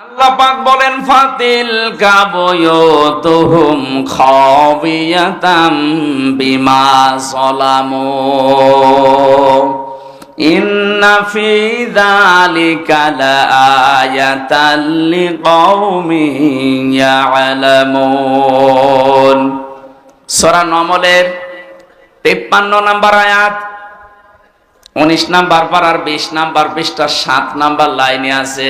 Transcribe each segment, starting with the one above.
আল্লাহ পাক বলেন ফাতিল কাবয়তুহুম খাবিয়াতাম বিমা সালামু ইন্না ফি যালিকা লাআয়াতাল লিকাউমিন ইয়ালামুন। সূরা নমলের 53 নম্বর আয়াত, 19 নম্বর পারার 20 নম্বর পৃষ্ঠা 7 নম্বর লাইনে আছে।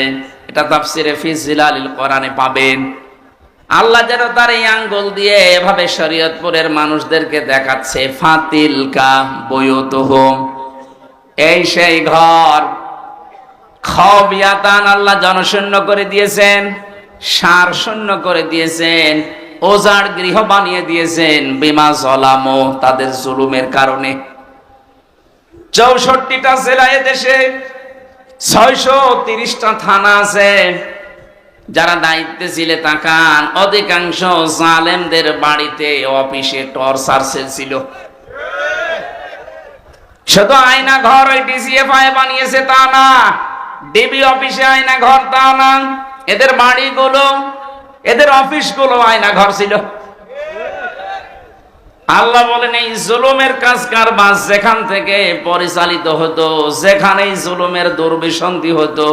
এটা তাফসিরে ফি জিলালিল কোরআনে পাবেন। আল্লাহ যেন তার এই আঙ্গুল দিয়ে এভাবে শরীয়তপুরের মানুষদেরকে দেখাচ্ছে, ফাতিলকা বুয়ুতুহুম, এই সেই ঘর, খাবিয়াতান, আল্লাহ জনশূন্য করে দিয়েছেন, সার শূন্য করে দিয়েছেন, ওজাড় গৃহ বানিয়ে দিয়েছেন, বিমা যালামু, তাদের জুলুমের কারণে। 64টা জেলা দেশে, 630টা থানা আছে। যারা দায়িত্বে ছিলে তাকান, অধিকাংশ জালেমদের বাড়িতে অফিসে টর্চার সেল ছিল। শুধু আয়না ঘর ওই ডিসিএফআই বানিয়েছে তা না, ডিবি অফিসে আয়না ঘর তা না, এদের বাড়িগুলো, এদের অফিসগুলো আয়না ঘর ছিল। আল্লাহ বলেন এই জুলুমের কাজ কারবার যেখান থেকে পরিচালিত হতো, যেখানেই জুলুমের দুর্বিসন্ধি হতো,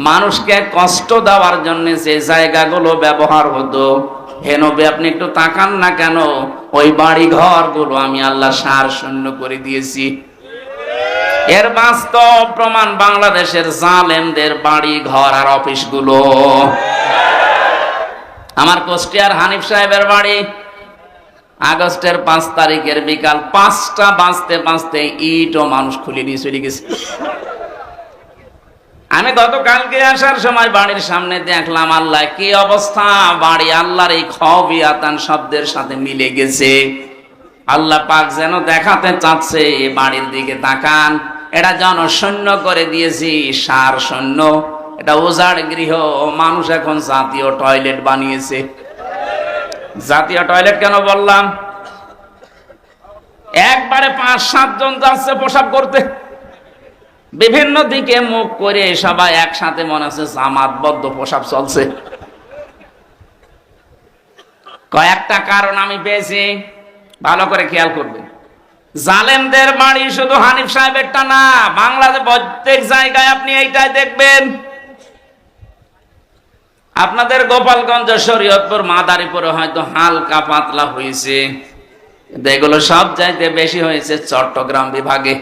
মানুষকে কষ্ট দেওয়ার জন্য যে জায়গাগুলো ব্যবহার হতো, হে নবী আপনি একটু তাকান না কেন, ওই বাড়ি ঘরগুলো আমি আল্লাহ সার শূন্য করে দিয়েছি। এর বাস্তব প্রমাণ বাংলাদেশের জালেমদের বাড়ি ঘর আর অফিসগুলো। আমার কুষ্টিয়ার হানিফ সাহেবের বাড়ি আগস্টের 5 তারিখের বিকাল 5টা বাজতে ইট ও মানুষ খুলে নিয়ে চলে গেছে। আমি গতকালকে আসার সময় বাড়ির সামনে দেখলাম, আল্লাহ কি অবস্থা, বাড়ি আল্লাহর এই খাবিয়াতান শব্দের সাথে মিলে গেছে। আল্লাহ পাক যেন দেখাতে চাচ্ছে, বাড়ির দিকে তাকান, এটা জনশূন্য করে দিয়েছি, সার শূন্য, এটা উজাড় গৃহ, মানুষ এখন জাতীয় টয়লেট বানিয়েছে। জাতীয় টয়লেট কেন বললাম, একবারে 5-7 জন যাচ্ছে প্রসাব করতে, বিভিন্ন দিকে মুখ করে সবাই একসাথে, মনে হচ্ছে জামাতবদ্ধ প্রসাব চলছে। কয়েকটা কারণ আমি পেয়েছি, ভালো করে খেয়াল করবেন। জালেমদের বাড়ি শুধু হানিফ সাহেবেরটা না, বাংলাদেশ প্রত্যেক জায়গায় আপনি এইটাই দেখবেন। আপনাদের গোপালগঞ্জ, শরীয়তপুর, মাদারীপুরে হয়তো হালকা পাতলা হয়েছে, কিন্তু এগুলো সব চাইতে বেশি হয়েছে চট্টগ্রাম বিভাগে।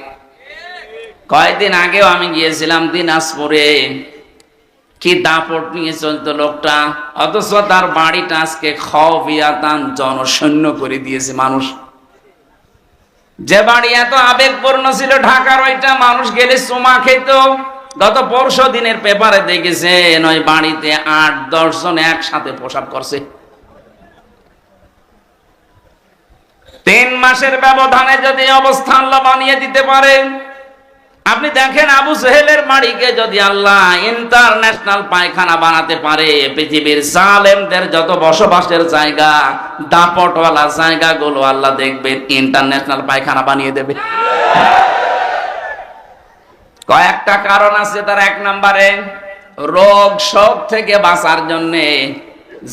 কয়েকদিন আগেও আমি গিয়েছিলাম দিনাজপুরে, কি দাপট নিয়ে চলতো লোকটা, অথচ তার বাড়িটা আজকে খাবিয়াতান জনশূন্য করে দিয়েছে মানুষ। যে বাড়ি এত আবেগপূর্ণ ছিল ঢাকার, ওইটা মানুষ গেলে চুমা খেত। গত পরশু দিনের পেপারে দেখেছেন, ওই বাড়িতে 8-10 জন একসাথে প্রসাব করছে। 3 মাসের ব্যবধানে যদি অবস্থা আল্লাহ বানিয়ে দিতে পারে, আপনি দেখেন আবু জেহেলের বাড়িকে যদি আল্লাহ ইন্টারন্যাশনাল পায়খানা বানাতে পারে, পৃথিবীর জালেমদের যত বসবাসের জায়গা, দাপটওয়ালা জায়গাগুলো আল্লাহ দেখবেন ইন্টারন্যাশনাল পায়খানা বানিয়ে দেবে। কয়েকটা কারণ আছে তার। 1 নম্বরে, রোগ শোক থেকে বাঁচার জন্য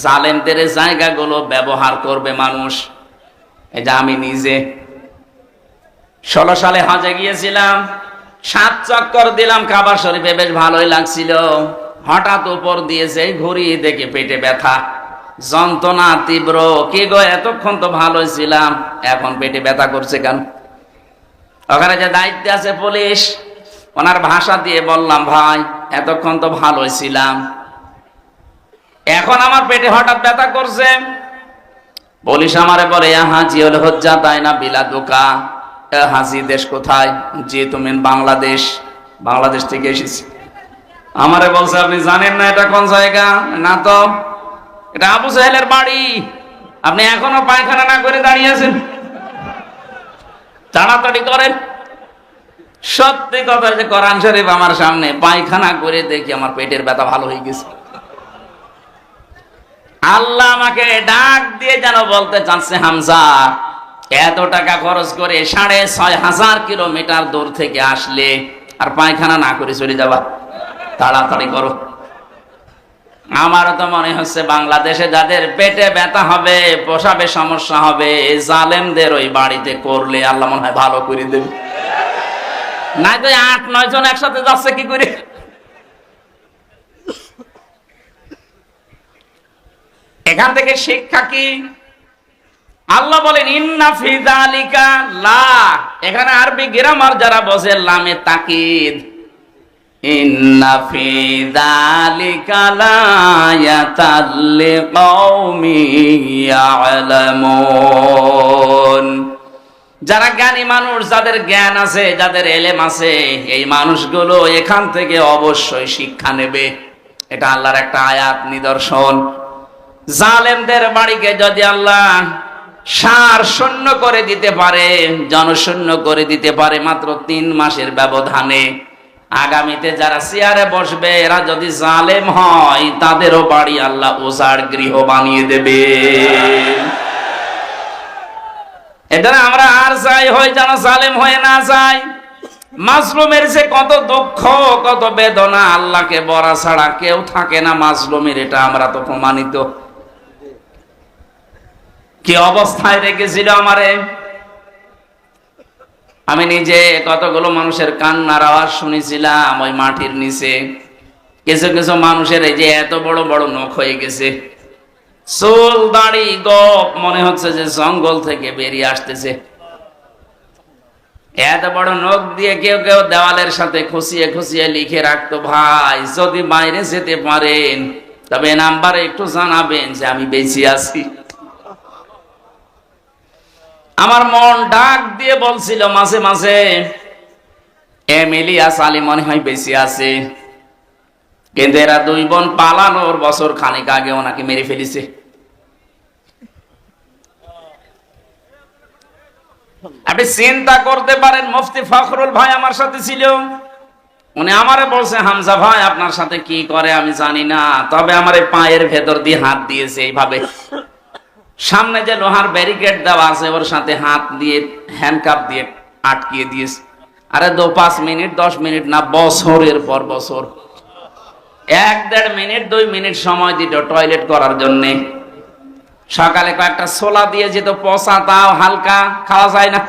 জালেমদের জায়গাগুলো ব্যবহার করবে মানুষ। এই যে আমি নিজে 16 সালে হজে গিয়েছিলাম, 7 চক্কর দিলাম কাবা শরীফে, বেশ ভালোই লাগছিল। হঠাৎ উপর দিয়েছে ঘুরি, দেখে পেটে ব্যথা, যন্ত্রণা তীব্র। কি গো, এতক্ষণ তো ভালোই ছিলাম, এখন পেটে ব্যথা করছে কেন? ওখানে যে দায়িত্বে আছে পুলিশ, ওনার ভাষা দিয়ে বললাম, ভাই এতক্ষণ তো ভালোই ছিলাম, এখন আমার পেটে হঠাৎ ব্যথা করছে। পুলিশ আমারে বলে, হাজি হল হজ্জা তাই না বিলাদুকা, হাজি দেশ কোথায়? জি তুমি বাংলাদেশ। বাংলাদেশ থেকে এসেছি। আমারে বলছে, আপনি জানেন না এটা কোন জায়গা? না তো, এটা আবু জাহেলের বাড়ি, আপনি এখনো পায়খানা না করে দাঁড়িয়ে আছেন, তাড়াতাড়ি করেন। সত্যি কথা, যে কোরআন শরীফ আমার সামনে, পায়খানা করে দেখি আমার পেটের ব্যথা ভালো হয়ে গেছে। আল্লাহ আমাকে ডাক দিয়ে যেন বলতে চাচ্ছে, হামজা এত টাকা খরচ করে 6,500 কিলোমিটার দূর থেকে আসলে আর পায়খানা না করে চলে যাবা, তাড়াতাড়ি করো। আমারও তো মনে হচ্ছে বাংলাদেশে যাদের পেটে ব্যথা হবে, প্রসাবে সমস্যা হবে, জালেমদের ওই বাড়িতে করলে আল্লাহ মনে হয় ভালো করে দেবে। নাই তো 8-9 জন একসাথে যাচ্ছে কি করে? এখান থেকে শিক্ষা কি? আল্লাহ বলেন ইন্না ফি যালিকা লা, এখানে আরবি গ্রামার যারা বোঝে লামে তাকিদ, ইন্না ফি যালিকা লায়াতাল লিকাউমিন ইয়ালামুন। যারা জ্ঞানী মানুষ, যাদের জ্ঞান আছে, যাদের এলেম আছে, এই মানুষগুলো এখান থেকে অবশ্যই শিক্ষা নেবে। এটা আল্লাহর একটা আয়াত, নিদর্শন। জালেমদের বাড়িকে যদি আল্লাহ সার শূন্য করে দিতে পারে, জনশূন্য করে দিতে পারে মাত্র 3 মাসের ব্যবধানে, আগামীতে যারা চেয়ারে বসবে এরা যদি জালেম হয়, তাদেরও বাড়ি আল্লাহ উজাড় গৃহ বানিয়ে দেবে। এটা আমরা আর চাই হয় যেন জালেম হয়ে না যায়। মাজলুমের যে কত দুঃখ, কত বেদনা, আল্লাহকে বলা ছাড়া কেউ থাকে না মাজলুমের, এটা আমরা তো প্রমাণিত। কি অবস্থায় রেখেছিল আমারে। আমি নিজে কতগুলো মানুষের কান্নার আওয়াজ শুনেছিলাম ওই মাটির নিচে। কিছু কিছু মানুষের এই যে এত বড় বড় নখ হয়ে গেছে, চুল দাড়ি গোপ, মনে হচ্ছে যে জঙ্গল থেকে বেরিয়ে আসতেছে। এত বড় নখ দিয়ে কেউ কেউ দেওয়ালের সাথে খুশিয়ে খুশিয়ে লিখে রাখতো, ভাই যদি বাইরে যেতে পারেন তবে নাম্বারে একটু জানাবেন যে আমি বেঁচে আছি। আমার মন ডাক দিয়ে বলছিল মাঝে মাঝে, এমিলিয়াস আলী মনে হয় বেঁচে আছে, কিন্তু এরা 2 বোন পালানোর বছর খানিক আগে ওনাকে মেরে ফেলেছে। আপনি চিন্তা করতে পারেন, মুফতি ফখরুল ভাই আমার সাথে ছিল, উনি আমারে বলছে, হামজা ভাই আপনার সাথে কি করে আমি জানি না, তবে আমার এই পায়ের ভেতর দিয়ে হাত দিয়েছে এইভাবে, সামনে যে লোহার ব্যারিকেড দেওয়া আছে ওর সাথে হাত দিয়ে হ্যান্ডকাপ দিয়ে আটকিয়ে দিয়েছে। আরে 2-5 মিনিট 10 মিনিট না, বছরের পর বছর 1-1.5 মিনিট 2 মিনিট সময় দিত টয়লেট করার জন্য। সকালে কয়েকটা ছোলা দিয়ে যেত, পচা, তাও হালকা খাওয়া যায় না।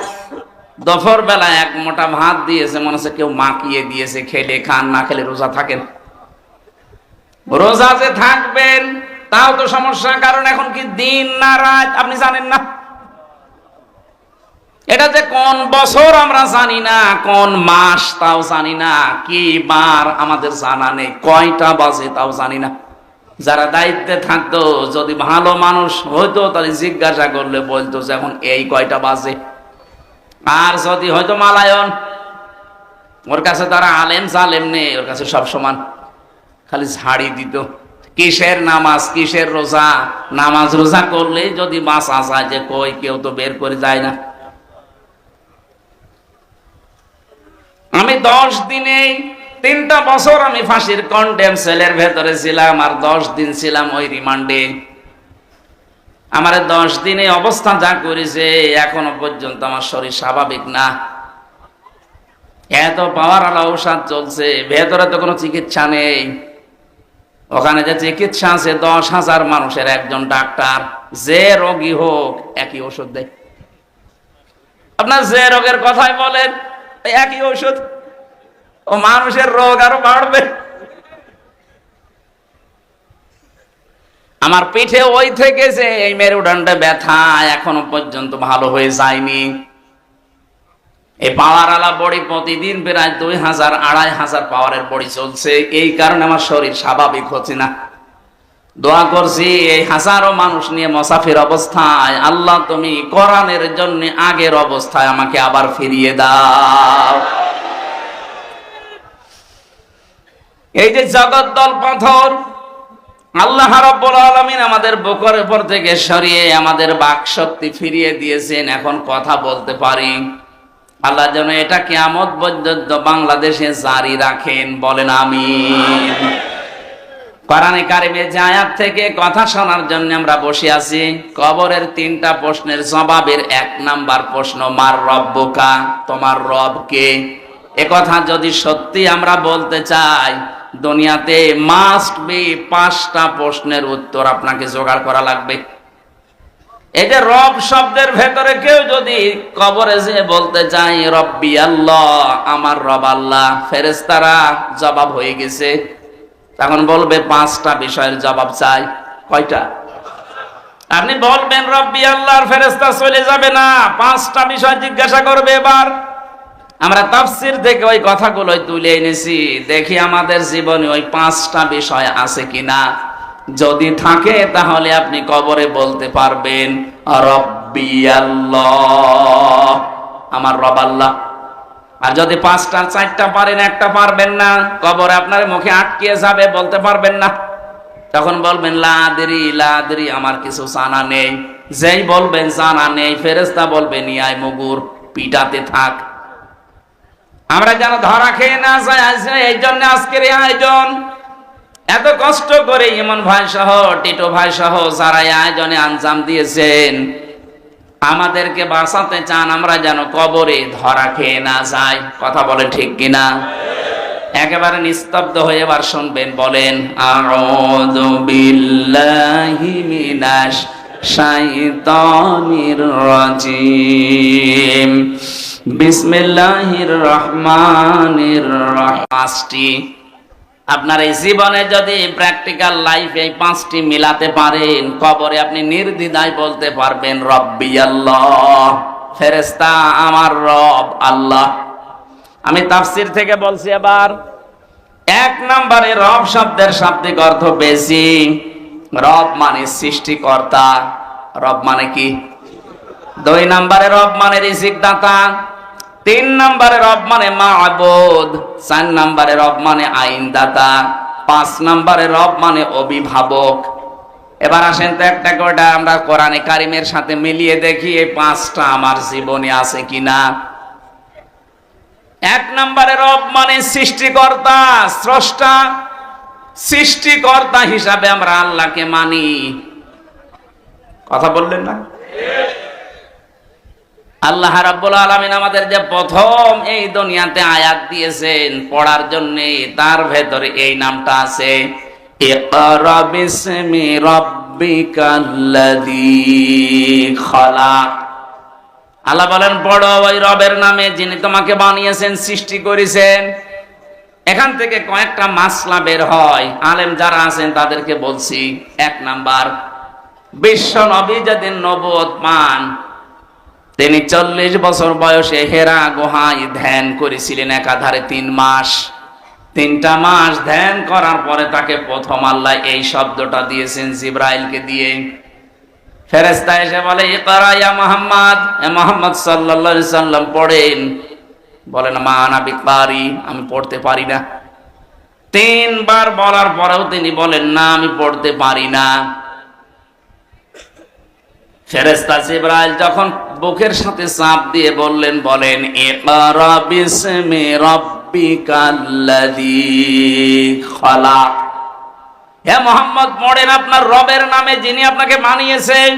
দুপুর বেলা 1 মোটা ভাত দিয়েছে, মনে হচ্ছে কেউ মাখিয়ে দিয়েছে, খেলে খান, না খেলে রোজা থাকেন। রোজা যে থাকবেন তাও তো সমস্যা, কারণ এখন কি দিন না রাত আপনি জানেন না। এটা যে কোন বছর আমরা জানি না, কোন মাস তাও জানি না, কি বার আমাদের জানা নেই, কয়টা বাজে তাও জানি না। যারা দায়িত্বে থাকতো, যদি ভালো মানুষ হইতো তাহলে জিজ্ঞাসা করলে বলতো যে এখন এই কয়টা বাজে। আর যদি হয়তো মালায়ন, ওর কাছে তারা আলেম জালেম নেই, ওর কাছে সব সমান, খালি ঝাড়ি দিত। কিসের নামাজ, কিসের রোজা, নামাজ রোজা করলে যদি বাঁচা যায়, যে কই কেউ তো বের করে যায় না। আমি 10 দিনে 3টা বছর আমি ফাঁসির কন্ডেম সেলের ভেতরে ছিলাম, আর 10 দিন ছিলাম ওই রিমান্ডে। আমার 10 দিনে অবস্থা যা করেছে, এখনো পর্যন্ত আমার শরীর স্বাভাবিক না। এত পাওয়ার আলা ঔষধ চলছে, ভেতরে তো কোনো চিকিৎসা নেই। ওখানে যে চিকিৎসা আছে, 10,000 মানুষের একজন ডাক্তার, যে রোগী হোক একই ওষুধ দেয়। আপনার যে রোগের কথাই বলেন একই ওষুধ, ও মানুষের রোগ আরো বাড়বে। আমার পিঠে ওই থেকে যে এই মেরুদণ্ডে ব্যথা এখনো পর্যন্ত ভালো হয়ে যায়নি। এই পাওয়ার আলা বড়ি প্রতিদিন প্রায় 2,000-2,500 পাওয়ারের বড়ি চলছে, এই কারণে আমার শরীর স্বাভাবিক হচ্ছে না। দোয়া করছি এই হাজারো মানুষ নিয়ে মুসাফির অবস্থায়, আল্লাহ তুমি কোরআনের জন্য আগের অবস্থায় আমাকে আবার ফিরিয়ে দাও। এই যে জগদ্দল পাথর আল্লাহ রাব্বুল আলামিন আমাদের বুকের উপর থেকে সরিয়ে আমাদের বাক শক্তি ফিরিয়ে দিয়েছেন, এখন কথা বলতে পারি। আল্লাহ যেন এটা কিয়ামত পর্যন্ত বাংলাদেশে জারি রাখেন, বলেন আমিন। কোরআনে কারিমের যে আয়াত থেকে কথা শোনার জন্য আমরা বসে আছি, কবরের 3টা প্রশ্নের জবাবের 1 নাম্বার প্রশ্ন, মার রব্বুকা, তোমার রব কে। এ কথা যদি সত্যি আমরা বলতে চাই, দুনিয়াতে মাস্ট বি 5টা প্রশ্নের উত্তর আপনাকে জোগাড় করা লাগবে। এই যে রব শব্দের ভেতরে কেউ যদি কবরে যে বলতে চাই রব্বি আল্লাহ, আমার রব আল্লাহ, ফেরেশতারা জবাব হয়ে গেছে, তখন বলবে 5টা বিষয়ের জবাব চাই। কয়টা? আপনি বলবেন রব্বি আল্লাহর, ফেরেশতা চলে যাবে না, 5টা বিষয় জিজ্ঞাসা করবে। এবার আমরা তাফসীর থেকে ওই কথাগুলোই তুলে এনেছি, দেখি আমাদের জীবনে ওই 5টা বিষয় আছে কিনা। যদি থাকে তাহলে আপনি কবরে বলতে পারবেন রব্বি আল্লাহ, আমার রব আল্লাহ। আর যদি 5টার 4টা পারেন, একটা পারবেন না, কবরে আপনার মুখে আটকিয়ে যাবে, বলতে পারবেন না। তখন বলবেন লা আদরি, আমার কিছু জানা নেই। যেই বলবেন জানা নেই, ফেরেশতা বলবেন ইয়াই মুগুর, পিটাতে থাক। আমরা যেন ধরা খেয়ে না যাই, এই জন্য আজকের এই আয়োজন। এত কষ্ট করে ইমন ভাই সহ, টিটো ভাই সহ যারা আয়োজনে আঞ্জাম দিয়েছেন, আমাদেরকে বাঁচাতে চান আমরা যেন কবরে ধরা খেয়ে না যাই। কথা বলেন ঠিক কিনা? একেবারে নিস্তব্ধ হয়ে এবার শুনবেন, বলেন আউযু বিল্লাহি মিনাশ শাইতানির রাজিম, বিসমিল্লাহির রহমানির রহিম। 5টি আপনার এই জীবনে যদি প্র্যাকটিক্যাল লাইফে এই 5টি মিলাতে পারেন, কবরে আপনি নির্দ্বিধায় বলতে পারবেন রব্বি আল্লাহ, ফেরেশতা আমার রব আল্লাহ। আমি তাফসীর থেকে বলছি। এবার 1 নম্বরে রব শব্দের শাব্দিক অর্থ বেশি। রব মানে সৃষ্টিকর্তা। রব মানে কি? 2 নম্বরে রব মানে রিজিকদাতা। 3 নম্বরে রব মানে মা'বুদ। 4 নম্বরে রব মানে আইনদাতা। 5 নম্বরে রব মানে অভিভাবক। এবার আসেন তো একটা করে আমরা কোরআনে কারিমের সাথে মিলিয়ে দেখি এই 5টা আমার জীবনে আছে কিনা। 1 নম্বরে রব মানে সৃষ্টিকর্তা, স্রষ্টা। সৃষ্টিকর্তা হিসাবে আমরা আল্লাহকে মানি। কথা বললেন না? আল্লাহ রাব্বুল আলামিন আমাদের যে প্রথম এই দুনিয়াতে আয়াত দিয়েছেন পড়ার জন্য, তার ভেতরে এই নামটা আছে, ইকরা বিসমি রাব্বিকাল্লাযী খালাক। আল্লাহ বলেন পড়ো ওই রবের নামে যিনি তোমাকে বানিয়েছেন, সৃষ্টি করেছেন। এখান থেকে কয়েকটা মাসলা বের হয়, আলেম যারা আছেন তাদেরকে বলছি। 1 নাম্বার, বিশ্ব নবী যেদিন নবুয়ত পান, তিনি 40 বছর বয়সে হেরা গুহায় ধ্যান করেছিলেন একাধারে 3 মাস। 3টা মাস ধ্যান করার পরে তাকে প্রথম আল্লাহ এই শব্দটা দিয়েছেন জিবরাইলকে দিয়ে। ফেরেশতা এসে বলে ইকরা ইয়া মুহাম্মদ, এ মুহাম্মদ সাল্লাল্লাহু আলাইহি সাল্লাম পড়েন। বলেন মা আনা বিকারি, আমি পড়তে পারি না। 3 বার বলার পরেও তিনি বলেন না, আমি পড়তে পারি না। ফেরেশতা জিবরাইল যখন বুকের সাথে চাপ দিয়ে বলেন ইকরা বিসমি রাব্বিকাল্লাযী খালাক, হে মুহাম্মদ পড়েন আপনার রবের নামে যিনি আপনাকে বানিয়েছেন।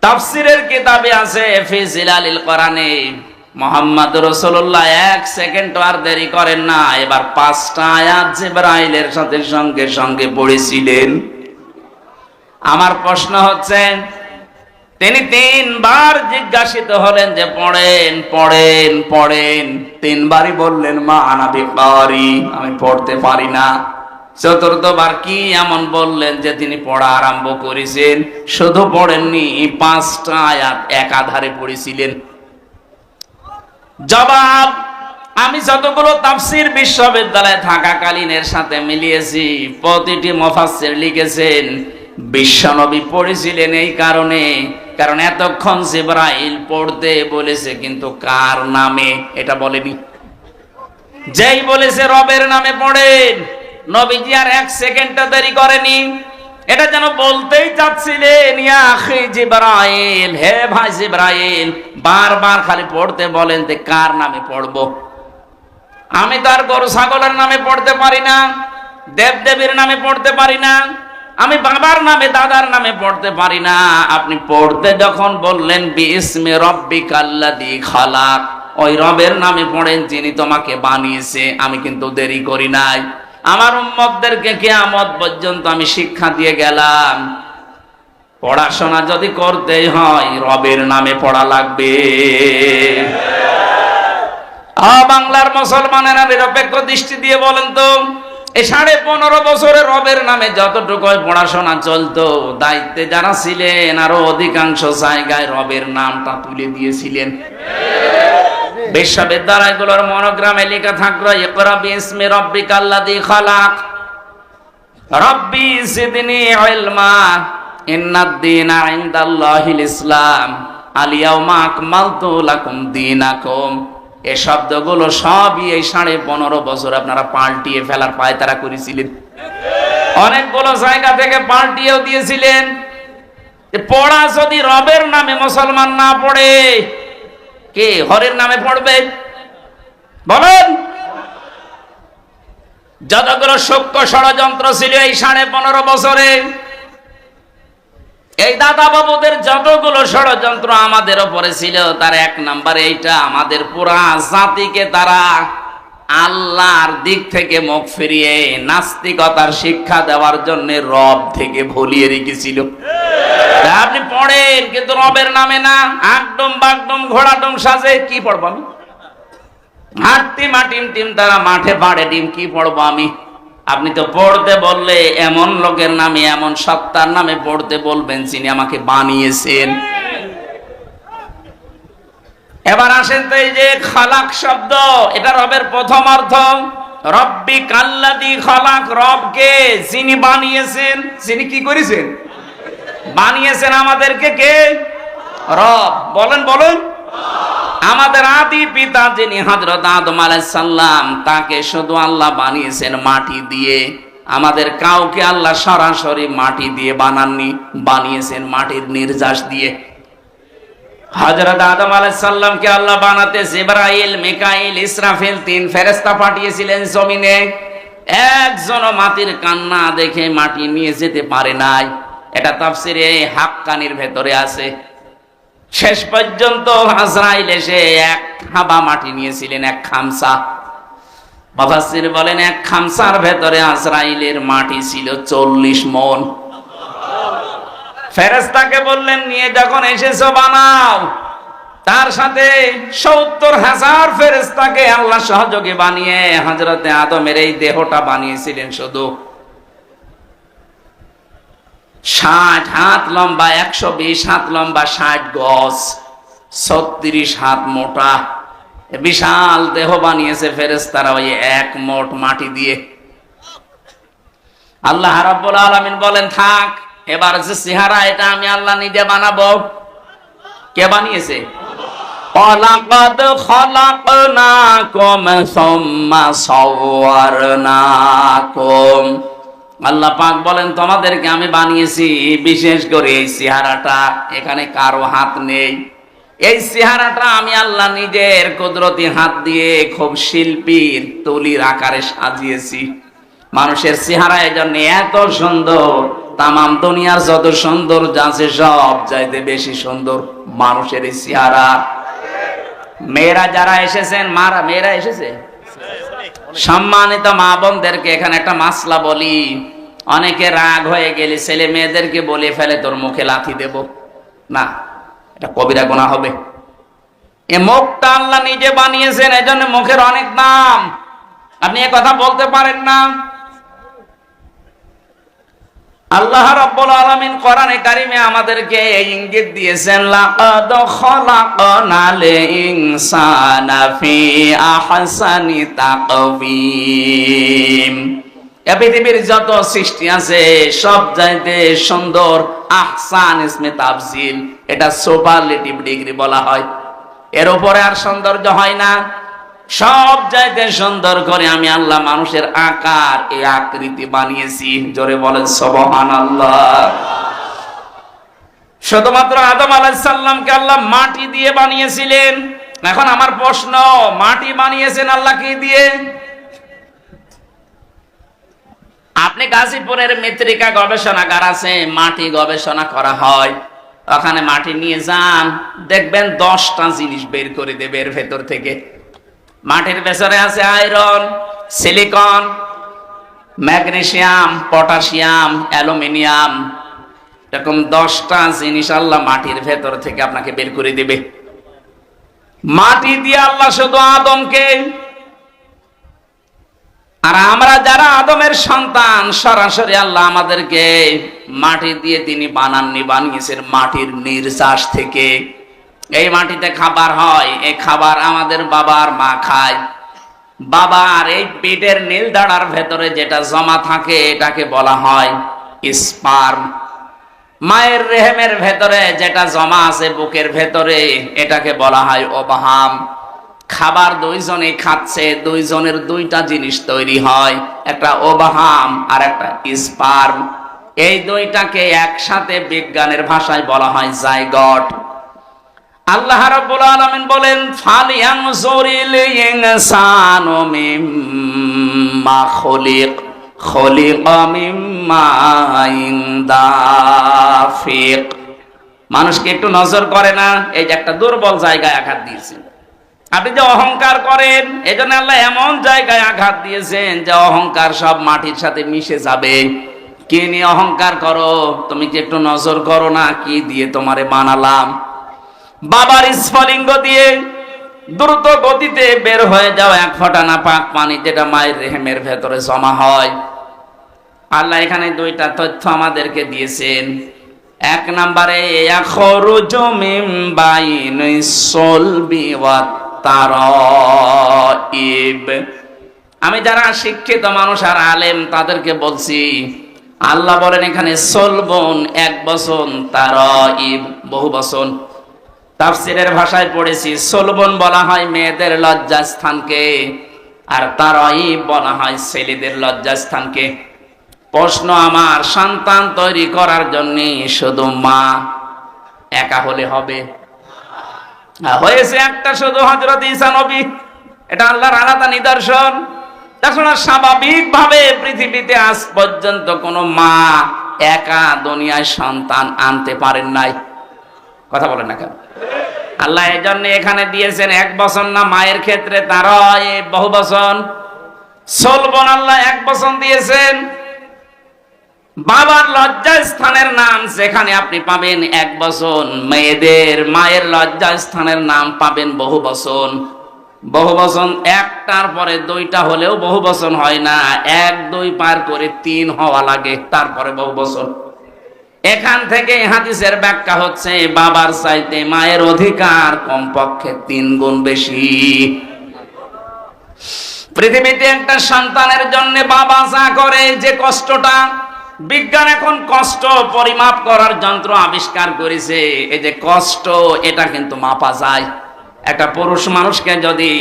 তাফসীরের কিতাবে আছে ফি জিলালিল কোরআনে, মুহাম্মদ রাসূলুল্লাহ 1 সেকেন্ড আর দেরি করেন না, এবার 5টা আয়াত জিবরাইলের সাথে সঙ্গে সঙ্গে পড়েছিলেন। আমার প্রশ্ন হচ্ছে, তিনি 3 বার জিজ্ঞাসিত হলেন যে পড়েন পড়েন পড়েন, 3 বারই বললেন মা আনা বিকারি, আমি পড়তে পারি না। 4র্থবার কি এমন বললেন যে তিনি পড়া আরম্ভ করেছেন? শুধু পড়েননি, 5টা আয়াত একাধারে পড়েছিলেন। জবাব, আমি যতগুলো তাফসীর বিশ্ববিদ্যালয়ে থাকাকালীনের সাথে মিলিয়েছি, প্রতিটি মুফাসসির লিখেছেন বিশ্বনবী পড়েছিলেন এই কারণে, কারণ এতক্ষণ জিবরাইল পড়তে বলেছে কিন্তু কার নামে এটা বলেনি। যেই বলেছে রবের নামে পড়েন, নবীজি আর 1 সেকেন্ডটা দেরি করেনি। এটা যেন বলতেই চাচ্ছিলেন ইয়া আখি জিবরাইল, হে ভাই জিবরাইল, বারবার খালি পড়তে বলেন যে কার নামে পড়বো। আমি তো আর গরু ছাগলের নামে পড়তে পারি না, দেবদেবীর নামে পড়তে পারি না, আমি বাবার নামে দাদার নামে পড়তে পারি না। আপনি পড়তে যখন বললেন বিসমি রাব্বিকাল্লাযী খালাক, ওই রবের নামে পড়েন যিনি তোমাকে বানিয়েছে। আমি কিন্তু দেরি করি নাই, আমার উম্মতদেরকে কিয়ামত পর্যন্ত আমি শিক্ষা দিয়ে গেলাম, পড়াশোনা যদি করতেই হয় রবের নামে পড়া লাগবে। বাংলার মুসলমানেরা নিরপেক্ষ দৃষ্টি দিয়ে বলেন তো, এই 15.5 বছরে রবের নামে যতটুকু পড়াশোনা চলতো, দায়িত্বে যারা ছিলেন আরো অধিকাংশ জায়গায় রবের নামটা তুলে দিয়েছিলেন। বিশ্ববিদ্যালয়গুলোর মনোগ্রামে লেখা থাকলো ইকরা বিসমি রাব্বিকাল্লাযী খালাক, রব্বি জিদনি ইলমা, ইন্নাদ-দীনা ইনদাল্লাহিল ইসলাম, আল ইয়াওমা আকমালতু লাকুম দীনাকুম। এই শব্দগুলো সবই এই 15.5 বছর আপনারা পাল্টিয়ে ফেলার পায়তারা করেছিলেন। অনেকগুলো জায়গা থেকে পাল্টিয়েও দিয়েছিলেন। পড়া যদি রবের নামে মুসলমান না পড়ে, কে হরের নামে পড়বে বলেন? যতগুলো সূক্ষ্ম ষড়যন্ত্র ছিল এই 15.5 বছরে, এই দাদা বাবুদের যতগুলো ষড়যন্ত্র আমাদের উপরে ছিল, তার এক নাম্বার এইটা, আমাদের পুরা জাতিকে তারা আল্লাহর দিক থেকে মুখ ফিরিয়ে নাস্তিকতার শিক্ষা দেওয়ার জন্য রব থেকে ভুলিয়ে রেখেছিল। আপনি পড়েন কিন্তু রবের নামে না, আকডম বাগডম ঘোড়াডম সাজে। কি পড়বো আমি? হাঁটতি মাটিম টিম তারা মাঠে পাড়ে ডিম, কি পড়বো আমি? আপনি তো পড়তে বললে এমন লোকের নামে, এমন সত্তার নামে পড়তে বলবেন যিনি আমাকে বানিয়েছেন। এবার আসেন তো, এই যে খালাক শব্দ, এটা রবের প্রথম অর্থ। রব্বি কাল্লাযী খালাক, রবকে যিনি বানিয়েছেন। যিনি কি করেছেন? বানিয়েছেন আমাদেরকে। কে? রব। বলেন বলেন। আমাদের আদি পিতা যিনি হযরত আদম আলাইহিস সালাম, তাকে শুধু আল্লাহ বানিয়েছেন মাটি দিয়ে। আমাদের কাউকে আল্লাহ সরাসরি মাটি দিয়ে বানাননি, বানিয়েছেন মাটির নির্যাস দিয়ে। হযরত আদম আলাইহিস সালামকে আল্লাহ বানাতে জিবরাইল, মিকাইল, ইসরাফিল 3 ফেরেশতা পাঠিয়েছিলেন জমিনে। একজনও মাটির কান্না দেখে মাটি নিয়ে যেতে পারে নাই। এটা তাফসিরে হাক্কানির ভেতরে আছে। শেষ পর্যন্ত আজরাইল এসে এক হাবা মাটি নিয়েছিলেন, এক খামসা। মুফাসসির বলেন এক খামসার ভেতরে আজরাইলের মাটি ছিল 40 মণ। ফেরেশতাকে বললেন নিয়ে যখন এসেছো বানাও। তার সাথে 70,000 ফেরেশতাকে আল্লাহ সহযোগী বানিয়ে হযরতে আদমের এই দেহটা বানিয়েছিলেন শুধু 60 হাত লম্বা, 120 হাত লম্বা, 60 গজ, 36 হাত মোটা। বিশাল দেহ বানিয়েছে ফেরেশতারা ওই এক মোট মাটি দিয়ে। আল্লাহ রাব্বুল আলামিন বলেন থাক, এবার যে চেহারা এটা আমি আল্লাহ নিজে বানাবো। কে বানিয়েছে? ওয়ালাকাদ খালাকনাকুম সুম্মা সাওয়ারনাকুম। আল্লাহ পাক বলেন তোমাদেরকে আমি বানিয়েছি, বিশেষ করে এই চেহারাটা, এখানে কারো হাত নেই। এই চেহারাটা আমি আল্লাহ নিজের কুদরতি হাত দিয়ে খুব শিল্পীর তুলির আকারে সাজিয়েছি। মানুষের চেহারা এই জন্য এত সুন্দর, তামাম দুনিয়ার যত সুন্দর আছে সব চাইতে বেশি সুন্দর মানুষের এই চেহারা। মেয়েরা যারা এসেছেন, মেয়েরা এসেছে, সম্মানিত মা বোনদেরকে এখানে একটা মাসলা বলি। অনেকে রাগ হয়ে গেলে ছেলে মেয়েদেরকে বলে ফেলে তোর মুখে লাথি দেব। না, এটা কবিরা গুনাহ হবে। এ মুখটা আল্লাহ নিজে বানিয়েছেন, এজন্য মুখের অনেক দাম। আপনি এ কথা বলতে পারেন না। আল্লাহ রাব্বুল আলামিন কোরআনে কারিমে আমাদেরকে এই ইঙ্গিত দিয়েছেন, লাকাদ খালাকনাল ইনসানা ফি আহসানি তাকওয়িম। এই পৃথিবীর যত সৃষ্টি আছে সব চাইতে সুন্দর, আহসান ইসমে তাফজিল, এটা সুপারলেটিভ ডিগ্রি বলা হয়। এর উপরে আর সৌন্দর্য হয় না। সব চাইতে সুন্দর করে আমি আল্লাহ মানুষের আকার, এই আকৃতি বানিয়েছি। জোরে বলেন সুবহানাল্লাহ। শুধুমাত্র আদম আলাইহিস সালামকে আল্লাহ মাটি দিয়ে বানিয়েছিলেন। এখন আমার প্রশ্ন, মাটি বানিয়েছেন আল্লাহ কি দিয়ে? আপনি গাজীপুরের মৃত্তিকা গবেষণাগার আছে, মাটি গবেষণা করা হয়। ওখানে মাটি নিয়ে যান, দেখবেন 10টা জিনিস বের করে দেবে এর ভেতর থেকে। মাটির ভেতরে আছে iron, silicon, magnesium, potassium, aluminium, এরকম 10টা জিনিস আল্লাহ মাটির ভেতর থেকে আপনাকে বের করে দেবে। মাটি দিয়ে আল্লাহ শুধু আদমকে, আর আমরা যারা আদমের সন্তান, সরাসরি আল্লাহ আমাদেরকে মাটি দিয়ে তিনি বানাননি, বানিয়েছেন মাটির নির্যাস থেকে। এই মাটিতে খাবার হয়, এই খাবার আমাদের বাবার মা খায়। বাবার এই পেটের নীল দাঁড়ার ভেতরে যেটা জমা থাকে এটাকে বলা হয় স্পার্ম। মায়ের রেহেমের ভেতরে যেটা জমা আছে বুকের ভেতরে এটাকে বলা হয় ওভাম। খাবার দুইজনে খাচ্ছে, দুইজনের দুইটা জিনিস তৈরি হয়, একটা ওভাম আর একটা স্পার্ম। এই দুইটাকে একসাথে বিজ্ঞানের ভাষায় বলা হয় জাইগট। আল্লাহ রাব্বুল আলামিন বলেন ফালিয়ানজুরিল ইনসানু মিম্মা খুলিকা মিম্মা দাফিক। মানুষকে একটু নজর করে না, এই যে একটা দুর্বল জায়গায় আঘাত দিয়েছেন। আপনি যে অহংকার করেন, এজন্য আল্লাহ এমন জায়গায় আঘাত দিয়েছেন যে অহংকার সব মাটির সাথে মিশে যাবে। কি নিয়ে অহংকার করো? তুমি কি একটু নজর করো না কি দিয়ে তোমারে বানালাম? বাবার স্ফলিঙ্গ দিয়ে দ্রুত গতিতে বের হয়ে যাও এক ফোঁটা না পাক পানি, যেটা মায়ের রেহেমের ভেতরে জমা হয়। আল্লাহ এখানে দুইটা তথ্য আমাদেরকে দিয়েছেন। এক নম্বরে ইয়াখরুজু মিন বাইনিস সুলবি ওয়াত তারাইব। আমি যারা শিক্ষিত মানুষ আর আলেম তাদেরকে বলছি, আল্লাহ বলেন এখানে সলবন 1 বছর, তারাইব বহু বছর। তাফসীরের ভাষায় পড়েছি সলবন বলা হয় মেয়েদের লজ্জাস্থানকে, আর তারাইব বলা হয় ছেলেদের লজ্জাস্থানকে। প্রশ্ন আমার, সন্তান তৈরি করার জন্য শুধু মা একা হলে হবে? হয়েছে একটা শুধু, হযরত ঈসা নবী। এটা আল্লাহর আলাদা নিদর্শন। তাছাড়া স্বাভাবিকভাবে পৃথিবীতে আজ পর্যন্ত কোনো মা একা দুনিয়ায় সন্তান আনতে পারেন নাই। কথা বলেন না কেন? আল্লাহ এই জন্য এখানে দিয়েছেন 1 বছর না, মায়ের ক্ষেত্রে তারা বহু বছর। সলবন আল্লাহ 1 বছর দিয়েছেন। বাবার লজ্জাস্থানের নাম যেখানে আপনি পাবেন 1 বছর, মেয়েদের মায়ের লজ্জাস্থানের নাম পাবেন বহু বছর। বহু বছর একটার পরে 2টা হলেও বহু বছর হয় না, 1 2 পার করে 3 হওয়া লাগে, তারপরে বহু বছর। এখান থেকে হাদিসের ব্যাখ্যা হচ্ছে বাবার চাইতে মায়ের অধিকার কমপক্ষে 3 গুণ বেশি। পৃথিবীতে একটা সন্তানের জন্য বাবা যা করে, যে কষ্টটা, বিজ্ঞান এখন কষ্ট পরিমাপ করার যন্ত্র আবিষ্কার করেছে। এই যে কষ্ট, এটা কিন্তু মাপা যায়। একটা পুরুষ মানুষকে যদি